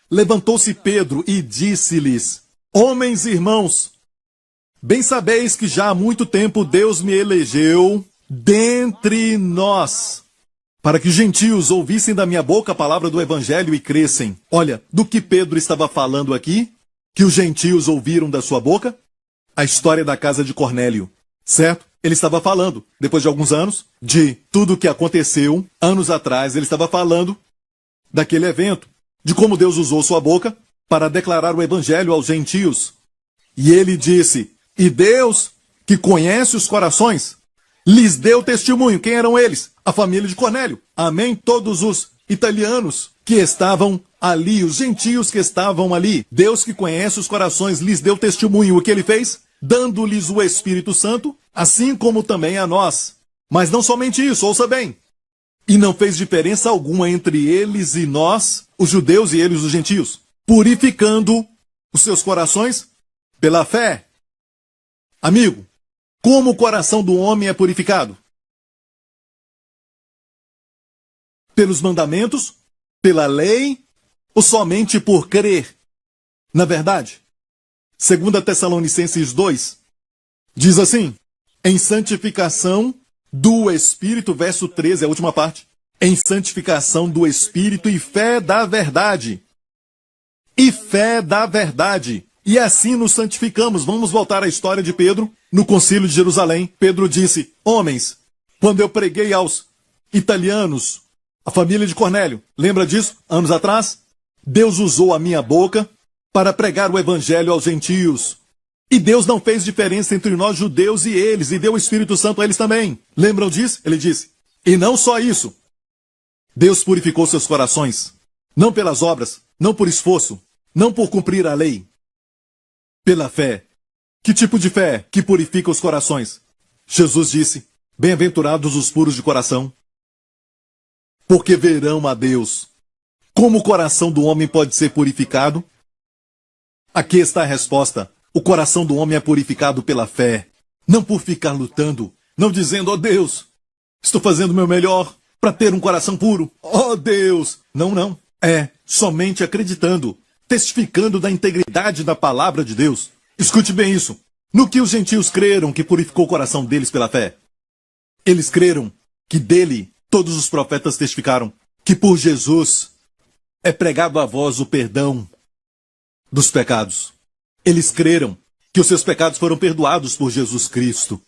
Levantou-se Pedro e disse-lhes, homens e irmãos, bem sabeis que já há muito tempo Deus me elegeu dentre nós, para que os gentios ouvissem da minha boca a palavra do evangelho e crescem. Olha, do que Pedro estava falando aqui, que os gentios ouviram da sua boca? A história da casa de Cornélio, certo? Ele estava falando, depois de alguns anos, de tudo o que aconteceu anos atrás. Ele estava falando daquele evento, de como Deus usou sua boca para declarar o evangelho aos gentios. E ele disse, e Deus, que conhece os corações, lhes deu testemunho. Quem eram eles? A família de Cornélio. Amém? Todos os italianos que estavam ali, os gentios que estavam ali. Deus que conhece os corações lhes deu testemunho. O que ele fez? Dando-lhes o Espírito Santo, assim como também a nós. Mas não somente isso, ouça bem. E não fez diferença alguma entre eles e nós, os judeus e eles, os gentios, purificando os seus corações pela fé. Amigo, como o coração do homem é purificado? Pelos mandamentos, pela lei, ou somente por crer? Na verdade, 2 Tessalonicenses 2, diz assim, em santificação do Espírito, verso 13, a última parte, em santificação do Espírito e fé da verdade. E fé da verdade. E assim nos santificamos. Vamos voltar à história de Pedro, no Concílio de Jerusalém. Pedro disse, homens, quando eu preguei aos italianos, a família de Cornélio, lembra disso? Anos atrás? Deus usou a minha boca para pregar o evangelho aos gentios. E Deus não fez diferença entre nós judeus e eles, e deu o Espírito Santo a eles também. Lembram disso? Ele disse, e não só isso. Deus purificou seus corações, não pelas obras, não por esforço, não por cumprir a lei, pela fé. Que tipo de fé que purifica os corações? Jesus disse, bem-aventurados os puros de coração, porque verão a Deus. Como o coração do homem pode ser purificado? Aqui está a resposta. O coração do homem é purificado pela fé, não por ficar lutando, não dizendo, ó Deus, estou fazendo o meu melhor para ter um coração puro. Ó Deus! Não, não. É somente acreditando, testificando da integridade da palavra de Deus. Escute bem isso. No que os gentios creram que purificou o coração deles pela fé? Eles creram que dele todos os profetas testificaram que por Jesus é pregado a vós o perdão dos pecados. Eles creram que os seus pecados foram perdoados por Jesus Cristo.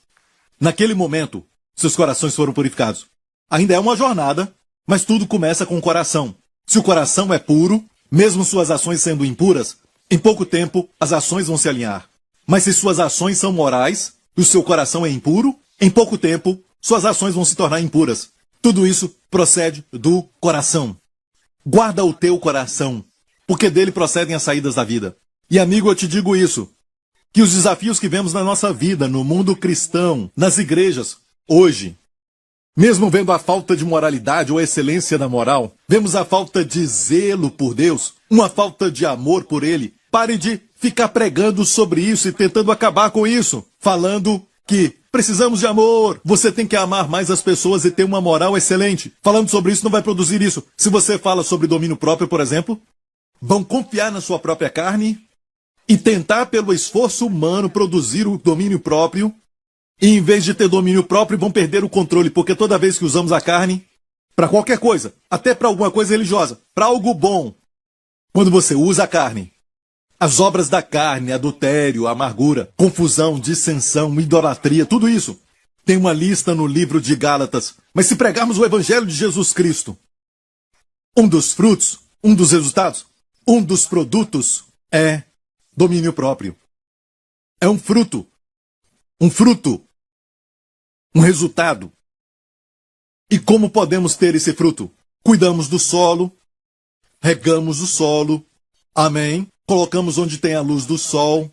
Naquele momento, seus corações foram purificados. Ainda é uma jornada, mas tudo começa com o coração. Se o coração é puro, mesmo suas ações sendo impuras, em pouco tempo as ações vão se alinhar. Mas se suas ações são morais e o seu coração é impuro, em pouco tempo suas ações vão se tornar impuras. Tudo isso procede do coração. Guarda o teu coração, porque dele procedem as saídas da vida. E amigo, eu te digo isso, que os desafios que vemos na nossa vida, no mundo cristão, nas igrejas, hoje, mesmo vendo a falta de moralidade ou a excelência da moral, vemos a falta de zelo por Deus, uma falta de amor por Ele. Pare de ficar pregando sobre isso e tentando acabar com isso, falando que precisamos de amor, você tem que amar mais as pessoas e ter uma moral excelente. Falando sobre isso não vai produzir isso. Se você fala sobre domínio próprio, por exemplo, vão confiar na sua própria carne e tentar pelo esforço humano produzir o domínio próprio, e em vez de ter domínio próprio vão perder o controle, porque toda vez que usamos a carne, para qualquer coisa, até para alguma coisa religiosa, para algo bom, quando você usa a carne, as obras da carne, adultério, amargura, confusão, dissensão, idolatria, tudo isso, tem uma lista no livro de Gálatas. Mas se pregarmos o evangelho de Jesus Cristo, um dos frutos, um dos resultados, um dos produtos é domínio próprio. É um fruto, um resultado. E como podemos ter esse fruto? Cuidamos do solo, regamos o solo, amém? Colocamos onde tem a luz do sol,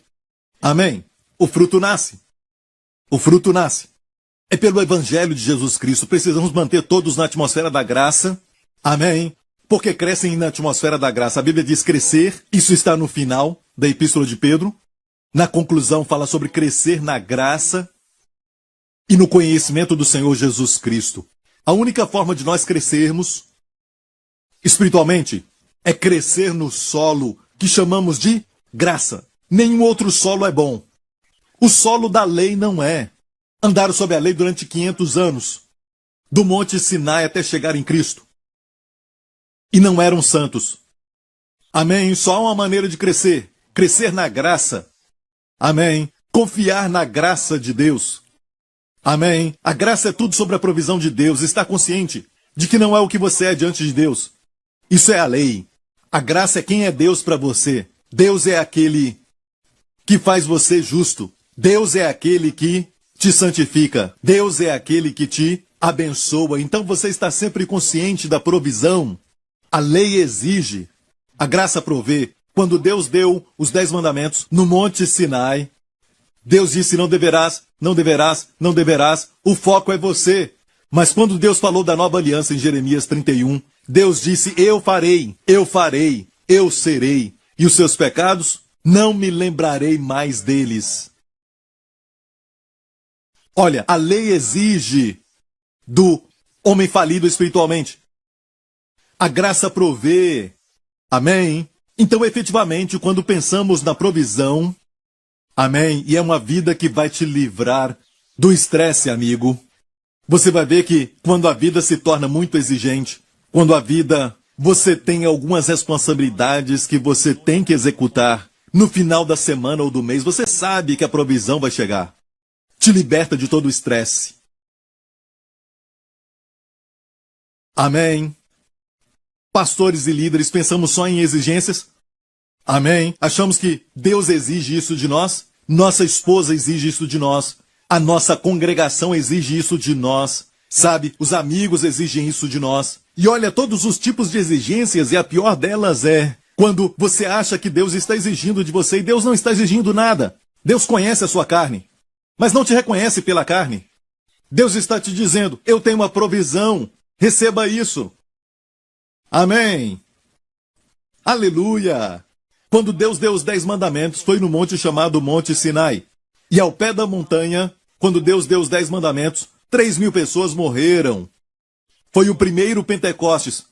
amém? O fruto nasce. É pelo Evangelho de Jesus Cristo. Precisamos manter todos na atmosfera da graça. Amém? Porque crescem na atmosfera da graça. A Bíblia diz crescer. Isso está no final da Epístola de Pedro. Na conclusão fala sobre crescer na graça e no conhecimento do Senhor Jesus Cristo. A única forma de nós crescermos espiritualmente é crescer no solo que chamamos de graça. Nenhum outro solo é bom. O solo da lei não é. Andaram sob a lei durante 500 anos, do Monte Sinai até chegar em Cristo. E não eram santos. Amém? Só há uma maneira de crescer. Crescer na graça. Amém? Confiar na graça de Deus. Amém? A graça é tudo sobre a provisão de Deus. Estar consciente de que não é o que você é diante de Deus. Isso é a lei. A graça é quem é Deus para você. Deus é aquele que faz você justo. Deus é aquele que te santifica. Deus é aquele que te abençoa. Então você está sempre consciente da provisão. A lei exige. A graça provê. Quando Deus deu os 10 mandamentos no Monte Sinai, Deus disse não deverás, não deverás, não deverás. O foco é você. Mas quando Deus falou da nova aliança em Jeremias 31, Deus disse eu farei, eu serei. E os seus pecados, não me lembrarei mais deles. Olha, a lei exige do homem falido espiritualmente. A graça provê. Amém? Então, efetivamente, quando pensamos na provisão, amém, e é uma vida que vai te livrar do estresse, amigo, você vai ver que quando a vida se torna muito exigente, quando a vida, você tem algumas responsabilidades que você tem que executar no final da semana ou do mês, você sabe que a provisão vai chegar. Te liberta de todo o estresse. Amém? Pastores e líderes, pensamos só em exigências? Amém? Achamos que Deus exige isso de nós? Nossa esposa exige isso de nós? A nossa congregação exige isso de nós? Sabe, os amigos exigem isso de nós? E olha, todos os tipos de exigências, e a pior delas é quando você acha que Deus está exigindo de você e Deus não está exigindo nada. Deus conhece a sua carne, mas não te reconhece pela carne. Deus está te dizendo, eu tenho uma provisão, receba isso. Amém. Aleluia. Quando Deus deu os 10 mandamentos, foi no monte chamado Monte Sinai. E ao pé da montanha, quando Deus deu os 10 mandamentos, 3.000 pessoas morreram. Foi o primeiro Pentecostes,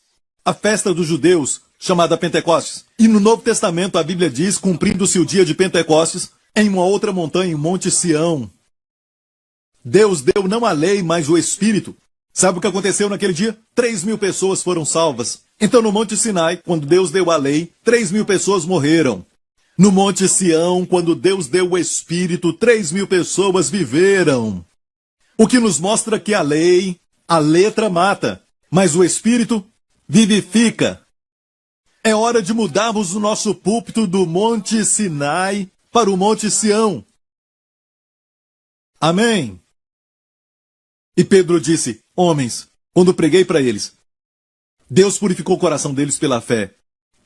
a festa dos judeus, chamada Pentecostes. E no Novo Testamento a Bíblia diz, cumprindo-se o dia de Pentecostes, em uma outra montanha, em Monte Sião. Deus deu não a lei, mas o Espírito. Sabe o que aconteceu naquele dia? 3.000 pessoas foram salvas. Então no Monte Sinai, quando Deus deu a lei, 3.000 pessoas morreram. No Monte Sião, quando Deus deu o Espírito, 3.000 pessoas viveram. O que nos mostra que a lei, a letra mata, mas o Espírito vivifica. É hora de mudarmos o nosso púlpito do Monte Sinai para o Monte Sião. Amém. E Pedro disse, homens, quando preguei para eles, Deus purificou o coração deles pela fé.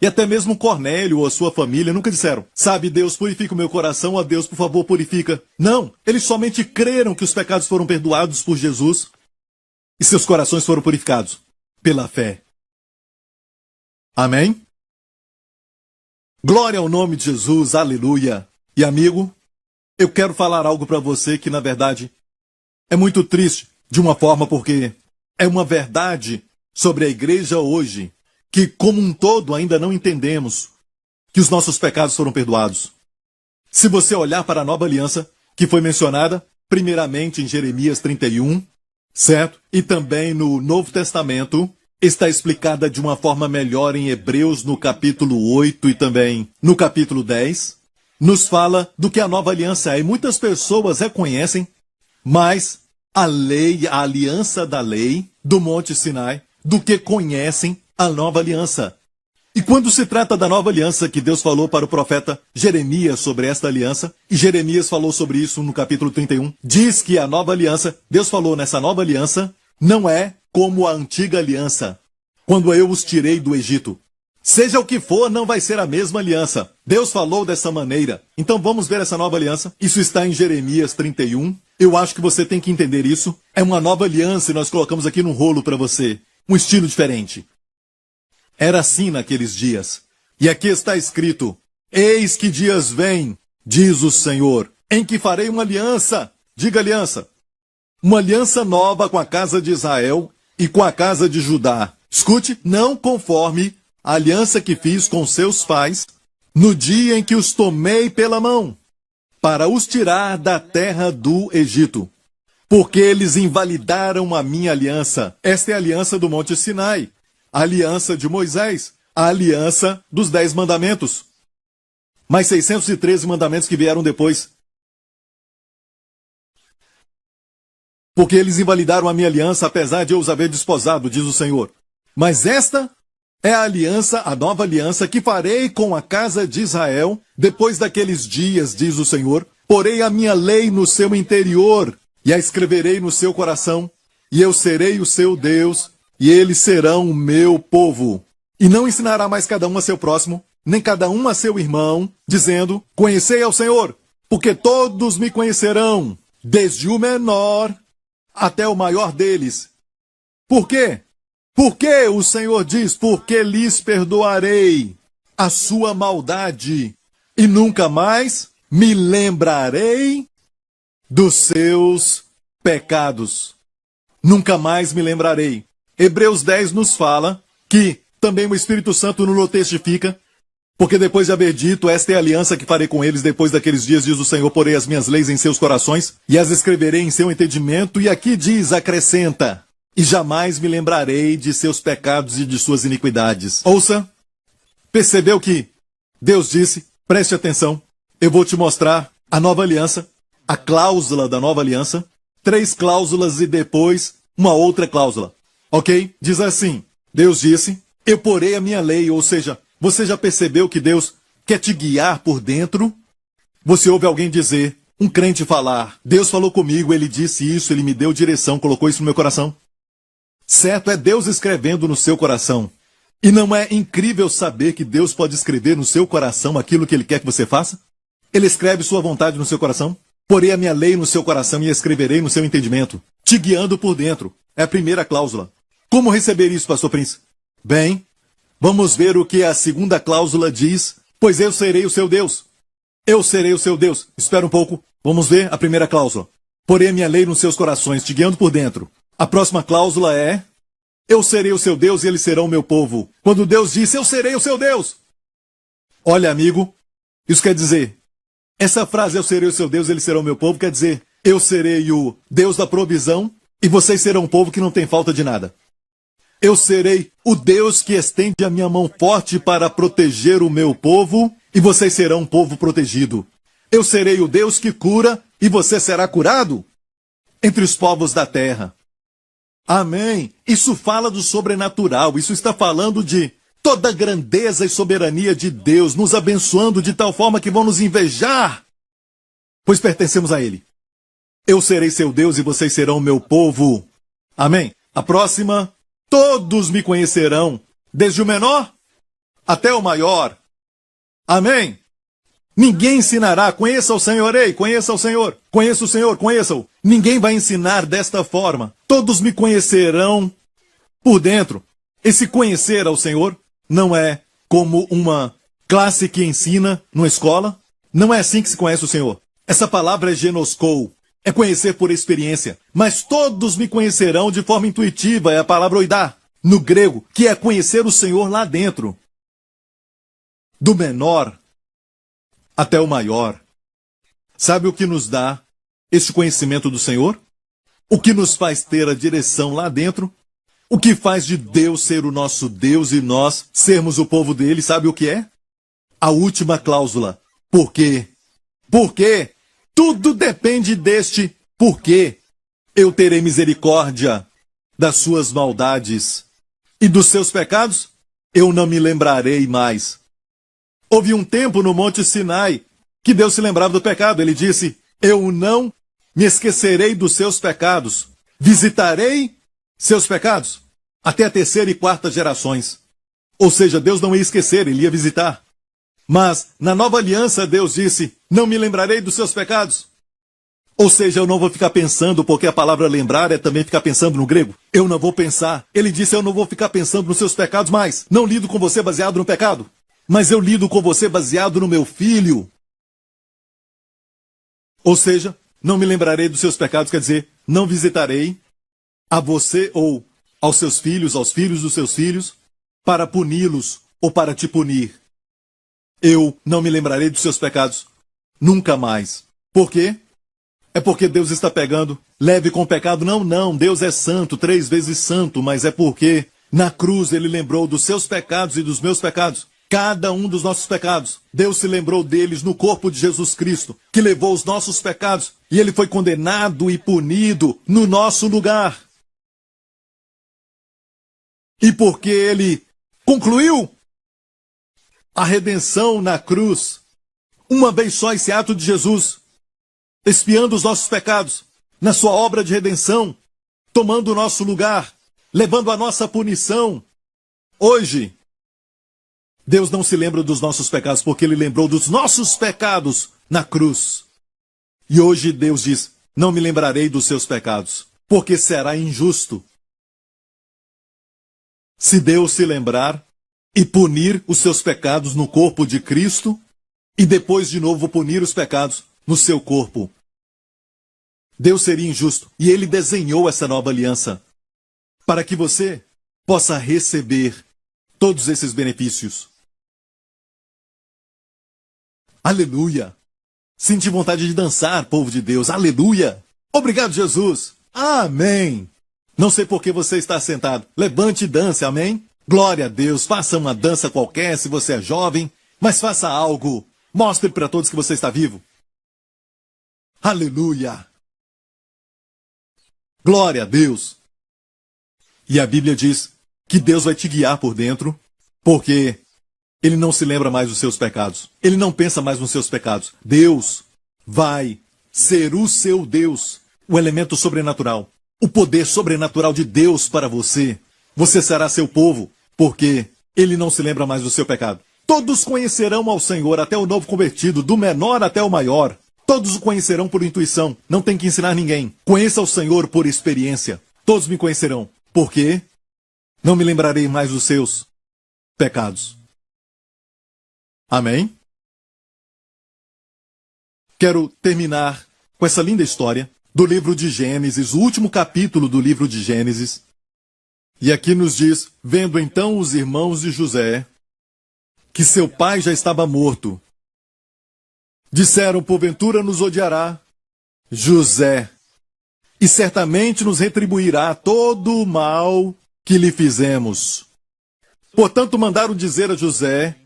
E até mesmo Cornélio ou a sua família nunca disseram, sabe, Deus purifica o meu coração, ó Deus, por favor, purifica. Não, eles somente creram que os pecados foram perdoados por Jesus e seus corações foram purificados pela fé. Amém? Glória ao nome de Jesus, aleluia. E amigo, eu quero falar algo para você que, na verdade, é muito triste, de uma forma, porque é uma verdade sobre a igreja hoje, que como um todo ainda não entendemos que os nossos pecados foram perdoados. Se você olhar para a nova aliança, que foi mencionada primeiramente em Jeremias 31, certo? E também no Novo Testamento, está explicada de uma forma melhor em Hebreus no capítulo 8 e também no capítulo 10, nos fala do que a nova aliança é. E muitas pessoas reconhecem, mas a lei, a aliança da lei do Monte Sinai, do que conhecem a nova aliança. E quando se trata da nova aliança que Deus falou para o profeta Jeremias sobre esta aliança, e Jeremias falou sobre isso no capítulo 31, diz que a nova aliança, Deus falou nessa nova aliança, não é como a antiga aliança, quando eu os tirei do Egito. Seja o que for, não vai ser a mesma aliança. Deus falou dessa maneira. Então vamos ver essa nova aliança. Isso está em Jeremias 31, Eu acho que você tem que entender isso. É uma nova aliança e nós colocamos aqui num rolo para você. Um estilo diferente. Era assim naqueles dias. E aqui está escrito: Eis que dias vêm, diz o Senhor, em que farei uma aliança. Diga aliança. Uma aliança nova com a casa de Israel e com a casa de Judá. Escute, não conforme a aliança que fiz com seus pais no dia em que os tomei pela mão, para os tirar da terra do Egito. Porque eles invalidaram a minha aliança. Esta é a aliança do Monte Sinai, a aliança de Moisés, a aliança dos 10 mandamentos. Mais 613 mandamentos que vieram depois. Porque eles invalidaram a minha aliança, apesar de eu os haver desposado, diz o Senhor. Mas esta é a aliança, a nova aliança, que farei com a casa de Israel, depois daqueles dias, diz o Senhor. Porei a minha lei no seu interior, e a escreverei no seu coração, e eu serei o seu Deus, e eles serão o meu povo. E não ensinará mais cada um a seu próximo, nem cada um a seu irmão, dizendo: Conhecei ao Senhor, porque todos me conhecerão, desde o menor até o maior deles. Por quê? Porque o Senhor diz: porque lhes perdoarei a sua maldade, e nunca mais me lembrarei dos seus pecados. Nunca mais me lembrarei. Hebreus 10 nos fala que também o Espírito Santo nos testifica, porque depois de haver dito: esta é a aliança que farei com eles depois daqueles dias, diz o Senhor, porei as minhas leis em seus corações e as escreverei em seu entendimento. E aqui diz, acrescenta: e jamais me lembrarei de seus pecados e de suas iniquidades. Ouça, percebeu que Deus disse: preste atenção, eu vou te mostrar a nova aliança, a cláusula da nova aliança, 3 cláusulas e depois uma outra cláusula. Ok? Diz assim, Deus disse: eu porei a minha lei, ou seja, você já percebeu que Deus quer te guiar por dentro? Você ouve alguém dizer, um crente falar: Deus falou comigo, ele disse isso, ele me deu direção, colocou isso no meu coração. Certo, é Deus escrevendo no seu coração. E não é incrível saber que Deus pode escrever no seu coração aquilo que Ele quer que você faça? Ele escreve sua vontade no seu coração. Porei a minha lei no seu coração e a escreverei no seu entendimento, te guiando por dentro. É a primeira cláusula. Como receber isso, pastor Prince? Bem, vamos ver o que a segunda cláusula diz. Pois eu serei o seu Deus. Eu serei o seu Deus. Espera um pouco. Vamos ver a primeira cláusula. Porei a minha lei nos seus corações, te guiando por dentro. A próxima cláusula é: eu serei o seu Deus e eles serão o meu povo. Quando Deus disse: eu serei o seu Deus. Olha, amigo, isso quer dizer, essa frase, eu serei o seu Deus e eles serão o meu povo, quer dizer, eu serei o Deus da provisão e vocês serão um povo que não tem falta de nada. Eu serei o Deus que estende a minha mão forte para proteger o meu povo e vocês serão um povo protegido. Eu serei o Deus que cura e você será curado entre os povos da terra. Amém. Isso fala do sobrenatural. Isso está falando de toda a grandeza e soberania de Deus, nos abençoando de tal forma que vão nos invejar, pois pertencemos a Ele. Eu serei seu Deus e vocês serão meu povo. Amém. A próxima: todos me conhecerão, desde o menor até o maior. Amém. Ninguém ensinará: conheça o Senhor, ei, conheça o Senhor, conheça o Senhor, conheça-o. Ninguém vai ensinar desta forma. Todos me conhecerão por dentro. Esse conhecer ao Senhor não é como uma classe que ensina numa escola. Não é assim que se conhece o Senhor. Essa palavra é genoskou, é conhecer por experiência. Mas todos me conhecerão de forma intuitiva, é a palavra oidá, no grego, que é conhecer o Senhor lá dentro. Do menor até o maior. Sabe o que nos dá este conhecimento do Senhor? O que nos faz ter a direção lá dentro? O que faz de Deus ser o nosso Deus e nós sermos o povo dele, sabe o que é? A última cláusula. Por quê? Porque tudo depende deste porquê. Eu terei misericórdia das suas maldades e dos seus pecados eu não me lembrarei mais. Houve um tempo no Monte Sinai que Deus se lembrava do pecado. Ele disse: eu não me esquecerei dos seus pecados. Visitarei seus pecados até a 3ª e 4ª gerações. Ou seja, Deus não ia esquecer, ele ia visitar. Mas na nova aliança Deus disse: não me lembrarei dos seus pecados. Ou seja, eu não vou ficar pensando, porque a palavra lembrar é também ficar pensando no grego. Eu não vou pensar. Ele disse, eu não vou ficar pensando nos seus pecados mais. Não lido com você baseado no pecado. Mas eu lido com você baseado no meu filho. Ou seja, não me lembrarei dos seus pecados, quer dizer, não visitarei a você ou aos seus filhos, aos filhos dos seus filhos, para puni-los ou para te punir. Eu não me lembrarei dos seus pecados nunca mais. Por quê? É porque Deus está pegando leve com o pecado? Não, não. Deus é santo, 3 vezes santo, mas é porque na cruz ele lembrou dos seus pecados e dos meus pecados. Cada um dos nossos pecados. Deus se lembrou deles no corpo de Jesus Cristo, que levou os nossos pecados e ele foi condenado e punido no nosso lugar. E porque ele concluiu a redenção na cruz, uma vez só esse ato de Jesus, expiando os nossos pecados, na sua obra de redenção, tomando o nosso lugar, levando a nossa punição. Hoje, Deus não se lembra dos nossos pecados, porque ele lembrou dos nossos pecados na cruz. E hoje Deus diz, não me lembrarei dos seus pecados, porque será injusto se Deus se lembrar e punir os seus pecados no corpo de Cristo e depois de novo punir os pecados no seu corpo. Deus seria injusto e ele desenhou essa nova aliança para que você possa receber todos esses benefícios. Aleluia! Senti vontade de dançar, povo de Deus. Aleluia! Obrigado, Jesus! Amém! Não sei por que você está sentado. Levante e dance, amém? Glória a Deus. Faça uma dança qualquer se você é jovem, mas faça algo. Mostre para todos que você está vivo. Aleluia! Glória a Deus! E a Bíblia diz que Deus vai te guiar por dentro, porque ele não se lembra mais dos seus pecados. Ele não pensa mais nos seus pecados. Deus vai ser o seu Deus, o elemento sobrenatural, o poder sobrenatural de Deus para você. Você será seu povo, porque ele não se lembra mais do seu pecado. Todos conhecerão ao Senhor, até o novo convertido, do menor até o maior. Todos o conhecerão por intuição, não tem que ensinar ninguém. Conheça o Senhor por experiência. Todos me conhecerão, porque não me lembrarei mais dos seus pecados. Amém? Quero terminar com essa linda história do livro de Gênesis, o último capítulo do livro de Gênesis. E aqui nos diz, vendo então os irmãos de José, que seu pai já estava morto, disseram, porventura nos odiará José, e certamente nos retribuirá todo o mal que lhe fizemos. Portanto, mandaram dizer a José,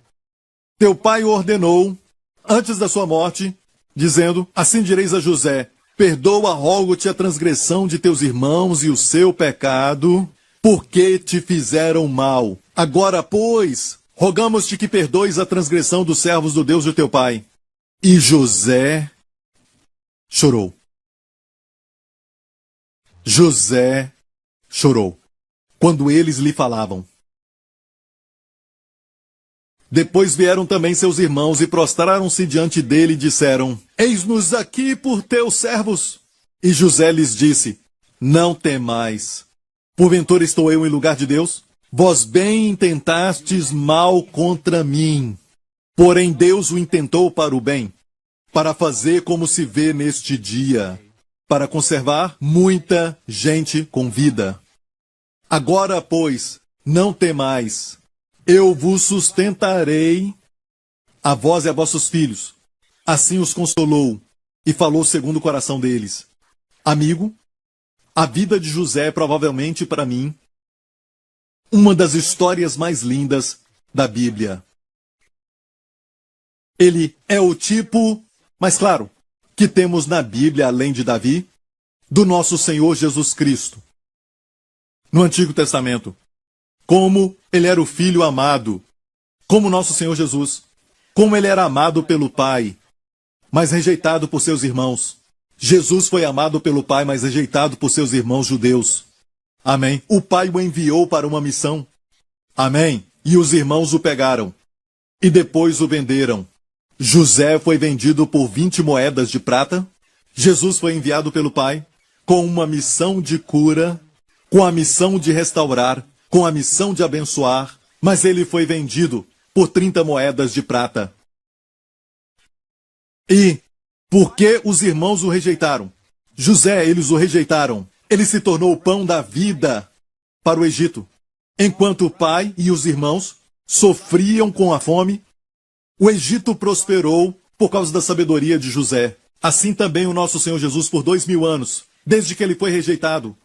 teu pai o ordenou, antes da sua morte, dizendo, assim direis a José, perdoa, rogo-te a transgressão de teus irmãos e o seu pecado, porque te fizeram mal. Agora, pois, rogamos-te que perdoes a transgressão dos servos do Deus de teu pai. E José chorou. José chorou quando eles lhe falavam. Depois vieram também seus irmãos e prostraram-se diante dele e disseram, eis-nos aqui por teus servos. E José lhes disse, não temais. Porventura estou eu em lugar de Deus? Vós bem intentastes mal contra mim. Porém Deus o intentou para o bem, para fazer como se vê neste dia, para conservar muita gente com vida. Agora, pois, não temais. Eu vos sustentarei, a vós e a vossos filhos. Assim os consolou e falou segundo o coração deles. Amigo, a vida de José é provavelmente para mim uma das histórias mais lindas da Bíblia. Ele é o tipo, mais claro, que temos na Bíblia, além de Davi, do nosso Senhor Jesus Cristo. No Antigo Testamento, como ele era o filho amado, como nosso Senhor Jesus, como ele era amado pelo Pai, mas rejeitado por seus irmãos. Jesus foi amado pelo Pai, mas rejeitado por seus irmãos judeus. Amém. O Pai o enviou para uma missão. Amém. E os irmãos o pegaram e depois o venderam. José foi vendido por 20 moedas de prata Jesus foi enviado pelo Pai com uma missão de cura, com a missão de restaurar, com a missão de abençoar, mas ele foi vendido por 30 moedas de prata. E por que os irmãos o rejeitaram? José, eles o rejeitaram. Ele se tornou o pão da vida para o Egito. Enquanto o pai e os irmãos sofriam com a fome, o Egito prosperou por causa da sabedoria de José. Assim também o nosso Senhor Jesus por 2000 anos, desde que ele foi rejeitado.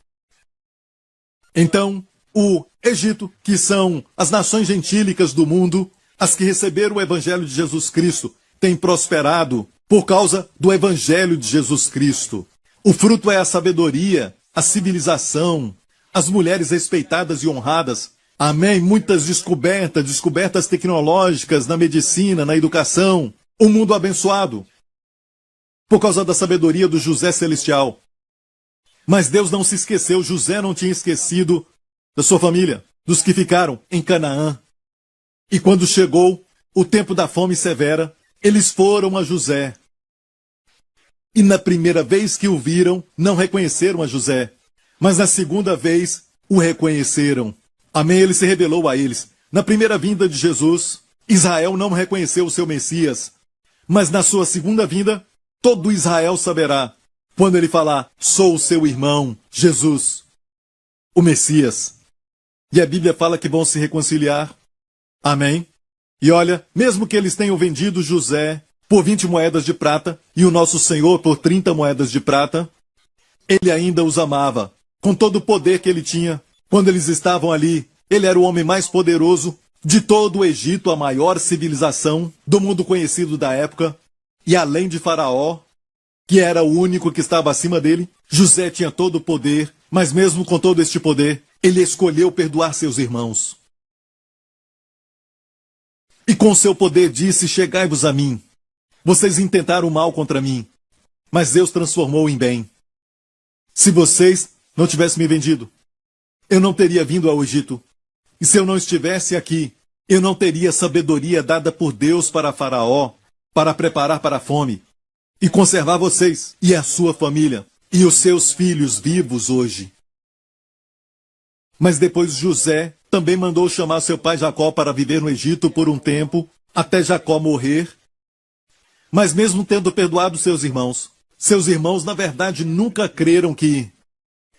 Então, o Egito, que são as nações gentílicas do mundo, as que receberam o Evangelho de Jesus Cristo, tem prosperado por causa do Evangelho de Jesus Cristo. O fruto é a sabedoria, a civilização, as mulheres respeitadas e honradas. Amém? Muitas descobertas tecnológicas na medicina, na educação. Um mundo abençoado por causa da sabedoria do José Celestial. Mas Deus não se esqueceu, José não tinha esquecido da sua família, dos que ficaram em Canaã. E quando chegou o tempo da fome severa, eles foram a José. E na primeira vez que o viram, não reconheceram a José. Mas na segunda vez, o reconheceram. Amém? Ele se revelou a eles. Na primeira vinda de Jesus, Israel não reconheceu o seu Messias. Mas na sua segunda vinda, todo Israel saberá. Quando ele falar, sou o seu irmão, Jesus, o Messias. E a Bíblia fala que vão se reconciliar. Amém? E olha, mesmo que eles tenham vendido José por 20 moedas de prata e o nosso Senhor por 30 moedas de prata, ele ainda os amava, com todo o poder que ele tinha. Quando eles estavam ali, ele era o homem mais poderoso de todo o Egito, a maior civilização do mundo conhecido da época. E além de Faraó, que era o único que estava acima dele, José tinha todo o poder, mas mesmo com todo este poder, ele escolheu perdoar seus irmãos. E com seu poder disse, chegai-vos a mim. Vocês intentaram mal contra mim, mas Deus transformou em bem. Se vocês não tivessem me vendido, eu não teria vindo ao Egito. E se eu não estivesse aqui, eu não teria sabedoria dada por Deus para Faraó, para preparar para a fome, e conservar vocês e a sua família, e os seus filhos vivos hoje. Mas depois José também mandou chamar seu pai Jacó para viver no Egito por um tempo, até Jacó morrer. Mas mesmo tendo perdoado seus irmãos na verdade nunca creram que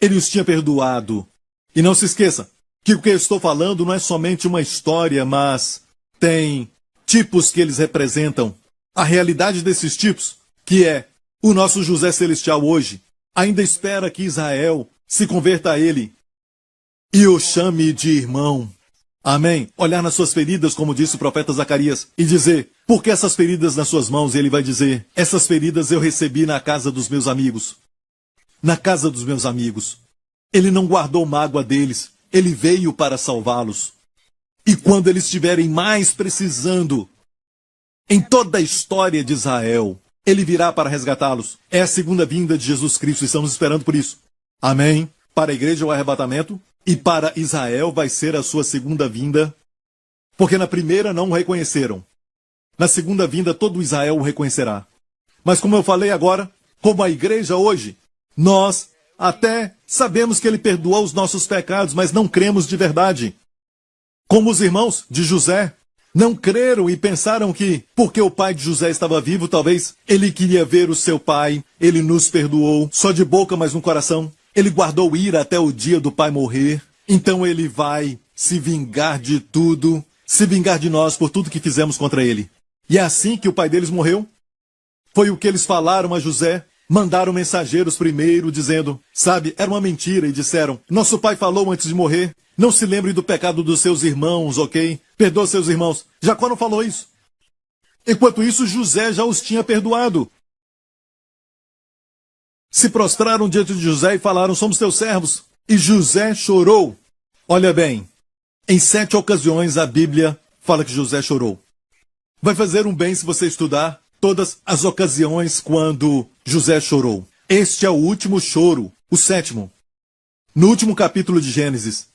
ele os tinha perdoado. E não se esqueça que o que eu estou falando não é somente uma história, mas tem tipos que eles representam. A realidade desses tipos, que é o nosso José Celestial hoje, ainda espera que Israel se converta a ele e o chame de irmão. Amém? Olhar nas suas feridas, como disse o profeta Zacarias, e dizer, por que essas feridas nas suas mãos? E ele vai dizer, essas feridas eu recebi na casa dos meus amigos. Na casa dos meus amigos. Ele não guardou mágoa deles, ele veio para salvá-los. E quando eles estiverem mais precisando, em toda a história de Israel, ele virá para resgatá-los. É a segunda vinda de Jesus Cristo, estamos esperando por isso. Amém? Para a igreja o arrebatamento, e para Israel vai ser a sua segunda vinda, porque na primeira não o reconheceram. Na segunda vinda todo Israel o reconhecerá. Mas como eu falei agora, como a igreja hoje, nós até sabemos que ele perdoou os nossos pecados, mas não cremos de verdade. Como os irmãos de José, não creram e pensaram que, porque o pai de José estava vivo, talvez ele queria ver o seu pai, ele nos perdoou, só de boca, mas no coração. Ele guardou ira até o dia do pai morrer, então ele vai se vingar de tudo, se vingar de nós por tudo que fizemos contra ele. E é assim que o pai deles morreu. Foi o que eles falaram a José, mandaram mensageiros primeiro, dizendo, sabe, era uma mentira, e disseram, nosso pai falou antes de morrer, não se lembre do pecado dos seus irmãos, ok? Perdoa seus irmãos. Jacó não falou isso. Enquanto isso, José já os tinha perdoado. Se prostraram diante de José e falaram, somos teus servos. E José chorou. Olha bem, em 7 ocasiões a Bíblia fala que José chorou. Vai fazer um bem se você estudar todas as ocasiões quando José chorou. Este é o último choro, o 7º. No último capítulo de Gênesis.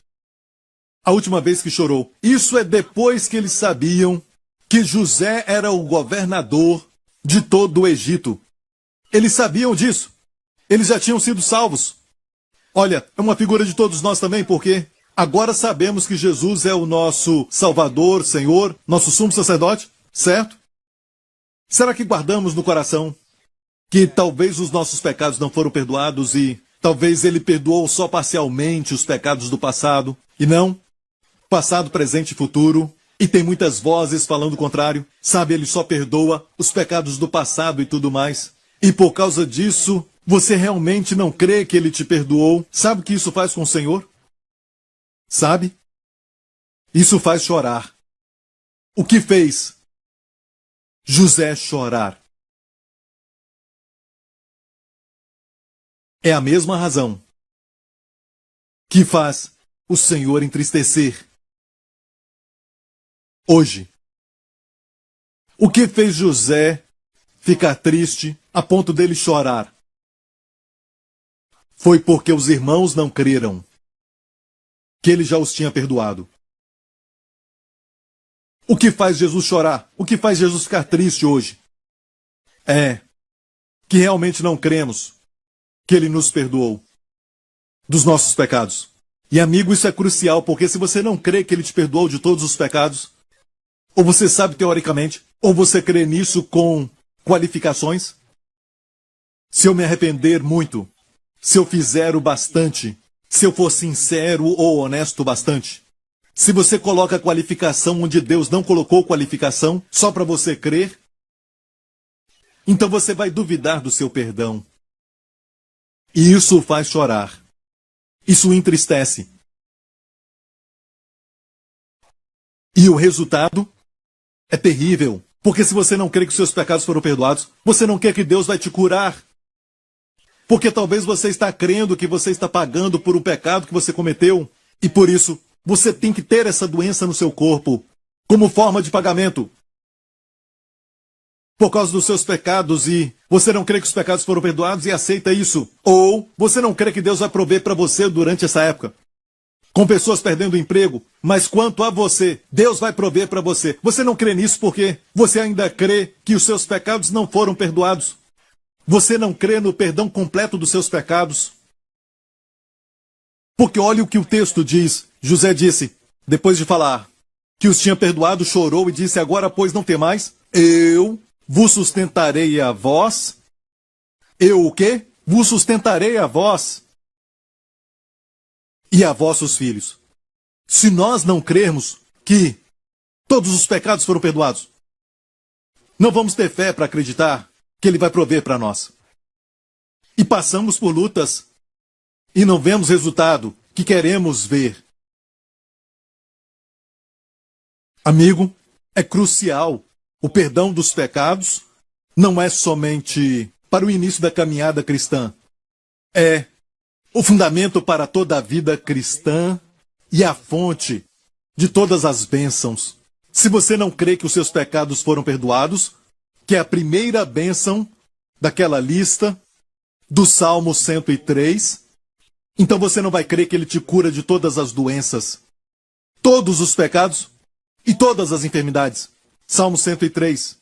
A última vez que chorou. Isso é depois que eles sabiam que José era o governador de todo o Egito. Eles sabiam disso. Eles já tinham sido salvos. Olha, é uma figura de todos nós também, porque agora sabemos que Jesus é o nosso Salvador, Senhor, nosso sumo sacerdote, certo? Será que guardamos no coração que talvez os nossos pecados não foram perdoados e talvez ele perdoou só parcialmente os pecados do passado e não passado, presente e futuro? E tem muitas vozes falando o contrário. Sabe, ele só perdoa os pecados do passado e tudo mais. E por causa disso, você realmente não crê que ele te perdoou? Sabe o que isso faz com o Senhor? Sabe? Isso faz chorar. O que fez José chorar? É a mesma razão que faz o Senhor entristecer. Hoje, o que fez José ficar triste a ponto dele chorar? Foi porque os irmãos não creram que ele já os tinha perdoado. O que faz Jesus chorar? O que faz Jesus ficar triste hoje? É que realmente não cremos que ele nos perdoou dos nossos pecados. E amigo, isso é crucial, porque se você não crê que ele te perdoou de todos os pecados, ou você sabe teoricamente, ou você crê nisso com qualificações, se eu me arrepender muito, se eu fizer o bastante, se eu for sincero ou honesto bastante, se você coloca a qualificação onde Deus não colocou qualificação, só para você crer, então você vai duvidar do seu perdão. E isso o faz chorar. Isso o entristece. E o resultado é terrível. Porque se você não crê que os seus pecados foram perdoados, você não quer que Deus vai te curar. Porque talvez você está crendo que você está pagando por um pecado que você cometeu. E por isso, você tem que ter essa doença no seu corpo como forma de pagamento. Por causa dos seus pecados e você não crê que os pecados foram perdoados e aceita isso. Ou você não crê que Deus vai prover para você durante essa época. Com pessoas perdendo o emprego, mas quanto a você, Deus vai prover para você. Você não crê nisso porque você ainda crê que os seus pecados não foram perdoados. Você não crê no perdão completo dos seus pecados. Porque olha o que o texto diz. José disse, depois de falar que os tinha perdoado, chorou e disse, agora pois não temais, eu vos sustentarei a vós. Eu o quê? Vos sustentarei a vós e a vossos filhos. Se nós não crermos que todos os pecados foram perdoados, não vamos ter fé para acreditar que ele vai prover para nós. E passamos por lutas e não vemos resultado que queremos ver. Amigo, é crucial. O perdão dos pecados não é somente para o início da caminhada cristã. É o fundamento para toda a vida cristã e a fonte de todas as bênçãos. Se você não crê que os seus pecados foram perdoados, que é a primeira bênção daquela lista do Salmo 103, então você não vai crer que ele te cura de todas as doenças, todos os pecados e todas as enfermidades. Salmo 103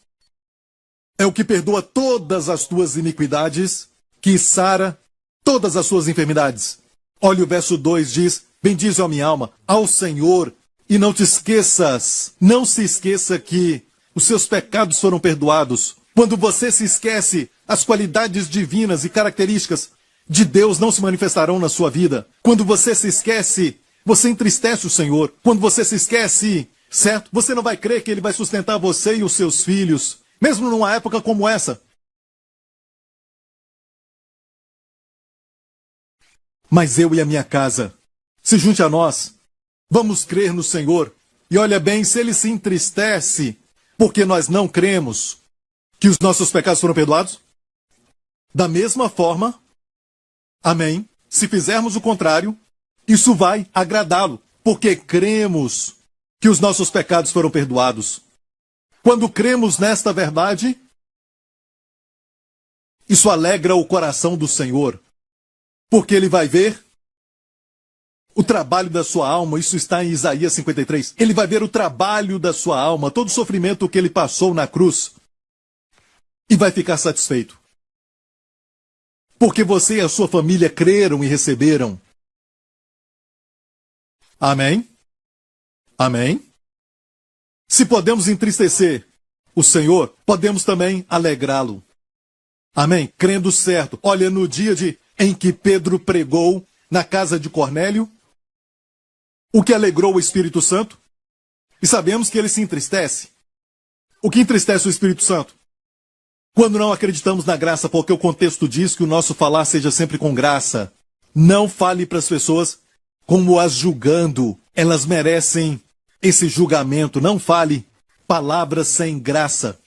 é o que perdoa todas as tuas iniquidades, que sara todas as suas enfermidades. Olha o verso 2, diz, bendize a minha alma ao Senhor, e não te esqueças, não se esqueça que os seus pecados foram perdoados. Quando você se esquece, as qualidades divinas e características de Deus não se manifestarão na sua vida. Quando você se esquece, você entristece o Senhor. Quando você se esquece, certo? Você não vai crer que Ele vai sustentar você e os seus filhos, mesmo numa época como essa. Mas eu e a minha casa, se junte a nós, vamos crer no Senhor. E olha bem, se Ele se entristece porque nós não cremos que os nossos pecados foram perdoados, da mesma forma, amém, se fizermos o contrário, isso vai agradá-lo, porque cremos que os nossos pecados foram perdoados. Quando cremos nesta verdade, isso alegra o coração do Senhor, porque Ele vai ver o trabalho da sua alma. Isso está em Isaías 53. Ele vai ver o trabalho da sua alma, todo o sofrimento que Ele passou na cruz, e vai ficar satisfeito. porque você e a sua família creram e receberam. Amém? Amém? Se podemos entristecer o Senhor, podemos também alegrá-lo. Amém? Crendo certo. Olha, no dia em que Pedro pregou na casa de Cornélio, o que alegrou o Espírito Santo? E sabemos que ele se entristece. O que entristece o Espírito Santo? Quando não acreditamos na graça, porque o contexto diz que o nosso falar seja sempre com graça. Não fale para as pessoas como as julgando. Elas merecem esse julgamento. Não fale palavras sem graça.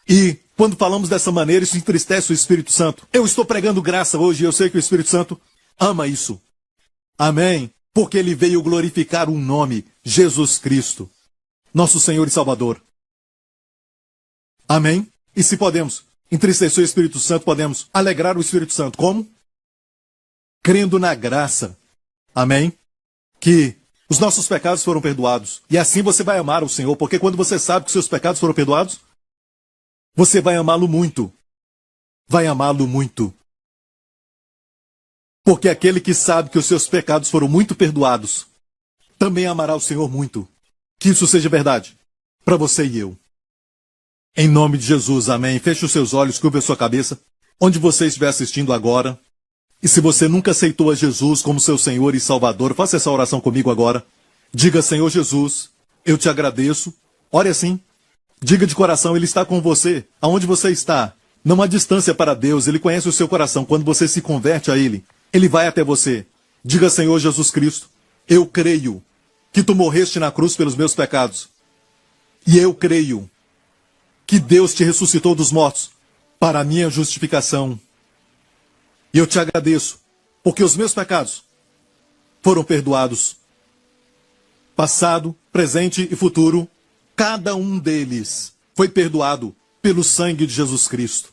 E quando falamos dessa maneira, isso entristece o Espírito Santo. Eu estou pregando graça hoje e eu sei que o Espírito Santo ama isso. Amém? Porque ele veio glorificar um nome, Jesus Cristo, nosso Senhor e Salvador. Amém? E se podemos entristecer o Espírito Santo, podemos alegrar o Espírito Santo. Como? Crendo na graça. Amém? Que os nossos pecados foram perdoados. E assim você vai amar o Senhor, porque quando você sabe que seus pecados foram perdoados, você vai amá-lo muito. Vai amá-lo muito. Porque aquele que sabe que os seus pecados foram muito perdoados, também amará o Senhor muito. Que isso seja verdade para você e eu. Em nome de Jesus, amém. Feche os seus olhos, curva a sua cabeça, onde você estiver assistindo agora. E se você nunca aceitou a Jesus como seu Senhor e Salvador, faça essa oração comigo agora. Diga, Senhor Jesus, eu te agradeço. Ore assim. Diga de coração, Ele está com você. Aonde você está? Não há distância para Deus. Ele conhece o seu coração. Quando você se converte a Ele, Ele vai até você. Diga, Senhor Jesus Cristo, eu creio que Tu morreste na cruz pelos meus pecados. E eu creio que Deus te ressuscitou dos mortos para a minha justificação. E eu te agradeço, porque os meus pecados foram perdoados. Passado, presente e futuro, cada um deles foi perdoado pelo sangue de Jesus Cristo.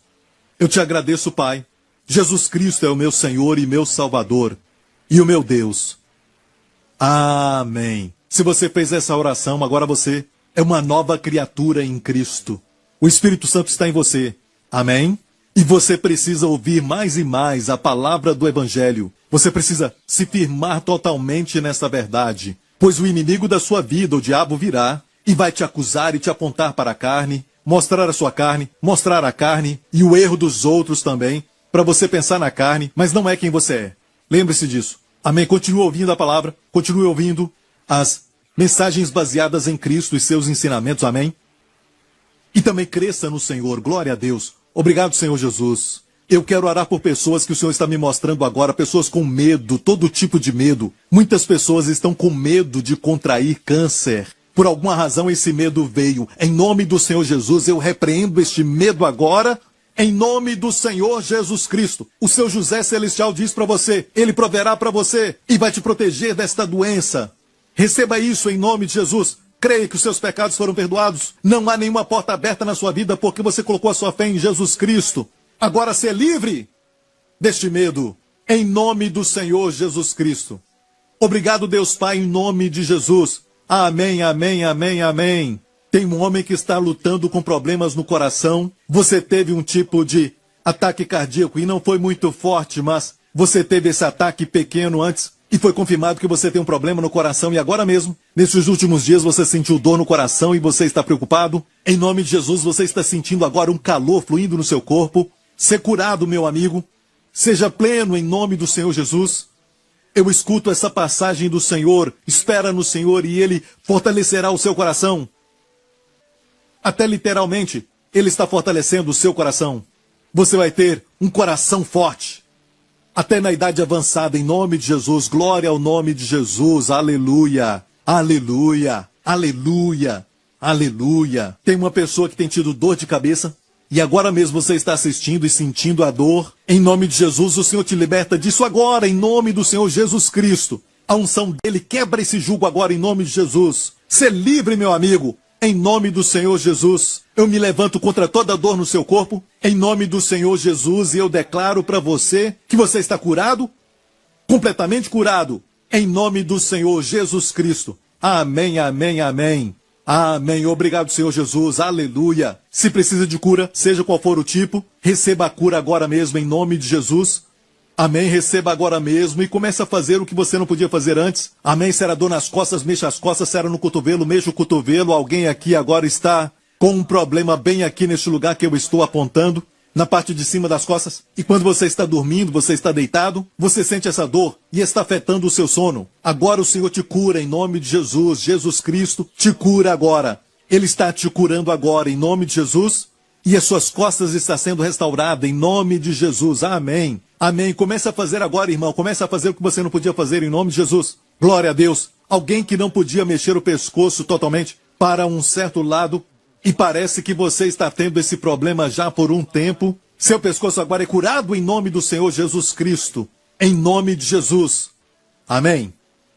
Eu te agradeço, Pai. Jesus Cristo é o meu Senhor e meu Salvador e o meu Deus. Amém. Se você fez essa oração, agora você é uma nova criatura em Cristo. O Espírito Santo está em você. Amém? E você precisa ouvir mais e mais a palavra do Evangelho. Você precisa se firmar totalmente nessa verdade. Pois o inimigo da sua vida, o diabo, virá e vai te acusar e te apontar para a carne, mostrar a sua carne, mostrar a carne e o erro dos outros também, para você pensar na carne, mas não é quem você é. Lembre-se disso. Amém? Continue ouvindo a palavra, continue ouvindo as mensagens baseadas em Cristo e seus ensinamentos. Amém? E também cresça no Senhor. Glória a Deus. Obrigado, Senhor Jesus. Eu quero orar por pessoas que o Senhor está me mostrando agora, pessoas com medo, todo tipo de medo. Muitas pessoas estão com medo de contrair câncer. Por alguma razão esse medo veio. Em nome do Senhor Jesus, eu repreendo este medo agora. Em nome do Senhor Jesus Cristo. O seu José Celestial diz para você, ele proverá para você e vai te proteger desta doença. Receba isso em nome de Jesus. Creia que os seus pecados foram perdoados. Não há nenhuma porta aberta na sua vida porque você colocou a sua fé em Jesus Cristo. Agora ser livre deste medo. Em nome do Senhor Jesus Cristo. Obrigado, Deus Pai, em nome de Jesus. Amém, amém, amém, amém. Tem um homem que está lutando com problemas no coração. Você teve um tipo de ataque cardíaco e não foi muito forte, mas você teve esse ataque pequeno antes. E foi confirmado que você tem um problema no coração e agora mesmo, nesses últimos dias, você sentiu dor no coração e você está preocupado. Em nome de Jesus, você está sentindo agora um calor fluindo no seu corpo. Ser curado, meu amigo. Seja pleno em nome do Senhor Jesus. Eu escuto essa passagem do Senhor. Espera no Senhor e Ele fortalecerá o seu coração. Até literalmente, Ele está fortalecendo o seu coração. Você vai ter um coração forte. Até na idade avançada, em nome de Jesus, glória ao nome de Jesus, aleluia, aleluia, aleluia, aleluia. Tem uma pessoa que tem tido dor de cabeça, e agora mesmo você está assistindo e sentindo a dor. Em nome de Jesus, o Senhor te liberta disso agora, em nome do Senhor Jesus Cristo. A unção dele quebra esse jugo agora, em nome de Jesus. Ser livre, meu amigo. Em nome do Senhor Jesus, eu me levanto contra toda dor no seu corpo. Em nome do Senhor Jesus, e eu declaro para você que você está curado, completamente curado. Em nome do Senhor Jesus Cristo. Amém, amém, amém. Amém. Obrigado, Senhor Jesus. Aleluia. Se precisa de cura, seja qual for o tipo, receba a cura agora mesmo, em nome de Jesus. Amém? Receba agora mesmo e comece a fazer o que você não podia fazer antes. Amém? Se era dor nas costas, mexa as costas. Se era no cotovelo, mexa o cotovelo. Alguém aqui agora está com um problema bem aqui neste lugar que eu estou apontando, na parte de cima das costas. E quando você está dormindo, você está deitado, você sente essa dor e está afetando o seu sono. Agora o Senhor te cura em nome de Jesus. Jesus Cristo te cura agora. Ele está te curando agora em nome de Jesus. E as suas costas estão sendo restauradas em nome de Jesus. Amém. Amém. Comece a fazer agora, irmão. Comece a fazer o que você não podia fazer em nome de Jesus. Glória a Deus. Alguém que não podia mexer o pescoço totalmente para um certo lado e parece que você está tendo esse problema já por um tempo. Seu pescoço agora é curado em nome do Senhor Jesus Cristo. Em nome de Jesus. Amém.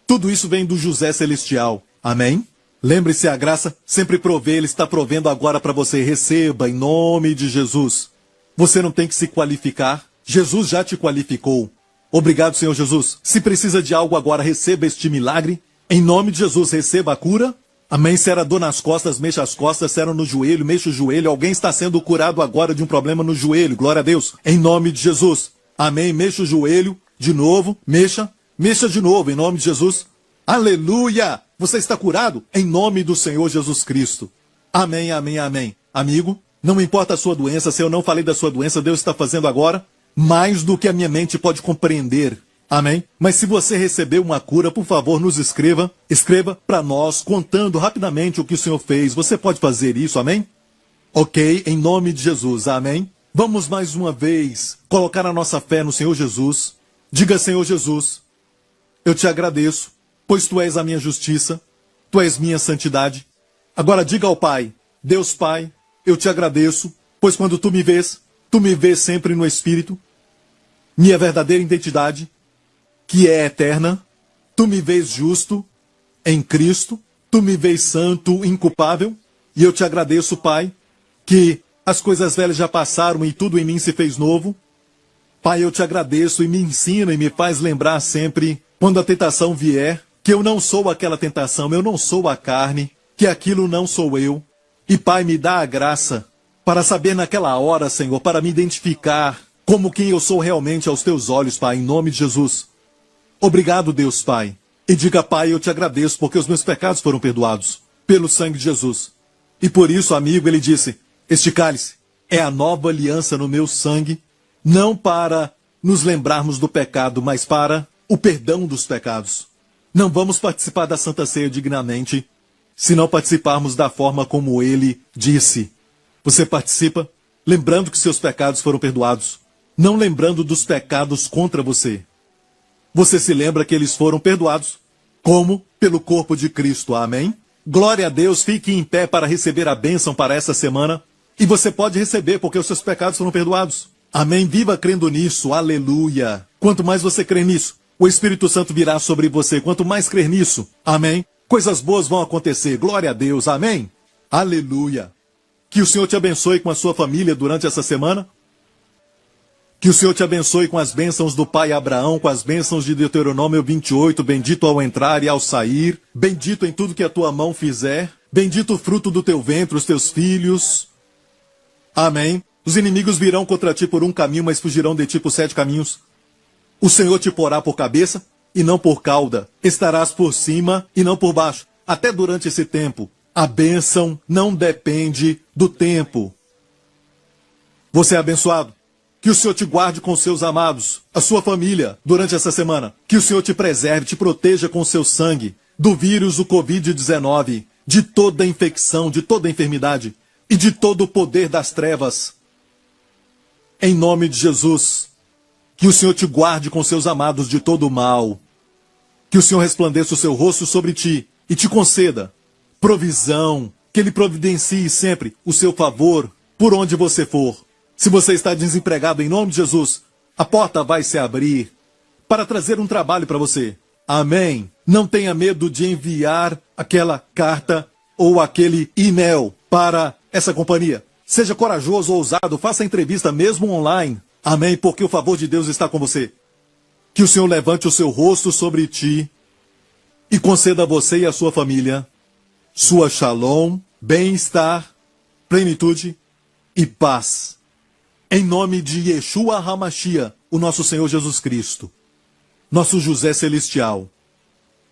Tudo isso vem do José Celestial. Amém. Lembre-se, a graça sempre provê, Ele está provendo agora para você. Receba em nome de Jesus. Você não tem que se qualificar. Jesus já te qualificou. Obrigado, Senhor Jesus. Se precisa de algo agora, receba este milagre. Em nome de Jesus, receba a cura. Amém. Se era dor nas costas, mexa as costas. Se era no joelho, mexa o joelho. Alguém está sendo curado agora de um problema no joelho. Glória a Deus. Em nome de Jesus. Amém. Mexa o joelho de novo. Mexa. Mexa de novo, em nome de Jesus. Aleluia. Você está curado em nome do Senhor Jesus Cristo. Amém, amém, amém. Amigo, não importa a sua doença, se eu não falei da sua doença, Deus está fazendo agora mais do que a minha mente pode compreender. Amém? Mas se você recebeu uma cura, por favor, nos escreva. Escreva para nós, contando rapidamente o que o Senhor fez. Você pode fazer isso, amém? Ok, em nome de Jesus, amém? Vamos mais uma vez colocar a nossa fé no Senhor Jesus. Diga, Senhor Jesus, eu te agradeço, pois tu és a minha justiça, tu és minha santidade. Agora diga ao Pai, Deus Pai, eu te agradeço, pois quando tu me vês sempre no Espírito, minha verdadeira identidade, que é eterna, tu me vês justo em Cristo, tu me vês santo, inculpável, e eu te agradeço, Pai, que as coisas velhas já passaram e tudo em mim se fez novo. Pai, eu te agradeço e me ensina e me faz lembrar sempre, quando a tentação vier, que eu não sou aquela tentação, eu não sou a carne, que aquilo não sou eu. E Pai, me dá a graça para saber naquela hora, Senhor, para me identificar como quem eu sou realmente aos teus olhos, Pai, em nome de Jesus. Obrigado, Deus Pai. E diga, Pai, eu te agradeço porque os meus pecados foram perdoados pelo sangue de Jesus. E por isso, amigo, ele disse, este cálice é a nova aliança no meu sangue, não para nos lembrarmos do pecado, mas para o perdão dos pecados. Não vamos participar da Santa Ceia dignamente se não participarmos da forma como ele disse. Você participa lembrando que seus pecados foram perdoados, não lembrando dos pecados contra você. Você se lembra que eles foram perdoados, como pelo corpo de Cristo. Amém? Glória a Deus, fique em pé para receber a bênção para essa semana. E você pode receber, porque os seus pecados foram perdoados. Amém? Viva crendo nisso, aleluia. Quanto mais você crê nisso, o Espírito Santo virá sobre você. Quanto mais crer nisso, amém? Coisas boas vão acontecer. Glória a Deus, amém? Aleluia. Que o Senhor te abençoe com a sua família durante essa semana. Que o Senhor te abençoe com as bênçãos do pai Abraão, com as bênçãos de Deuteronômio 28, bendito ao entrar e ao sair, bendito em tudo que a tua mão fizer, bendito o fruto do teu ventre, os teus filhos. Amém. Os inimigos virão contra ti por um caminho, mas fugirão de ti por 7 caminhos. O Senhor te porá por cabeça e não por cauda. Estarás por cima e não por baixo. Até durante esse tempo, a bênção não depende do tempo. Você é abençoado. Que o Senhor te guarde com seus amados, a sua família, durante essa semana. Que o Senhor te preserve, te proteja com seu sangue, do vírus do Covid-19, de toda infecção, de toda enfermidade e de todo o poder das trevas. Em nome de Jesus, que o Senhor te guarde com seus amados de todo o mal. Que o Senhor resplandeça o seu rosto sobre ti e te conceda provisão, que Ele providencie sempre o seu favor por onde você for. Se você está desempregado, em nome de Jesus, a porta vai se abrir para trazer um trabalho para você. Amém. Não tenha medo de enviar aquela carta ou aquele e-mail para essa companhia. Seja corajoso, ousado, faça a entrevista mesmo online. Amém, porque o favor de Deus está com você. Que o Senhor levante o seu rosto sobre ti e conceda a você e a sua família sua shalom, bem-estar, plenitude e paz. Em nome de Yeshua HaMashiach, o nosso Senhor Jesus Cristo, nosso José Celestial.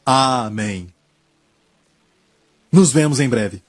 Amém. Nos vemos em breve.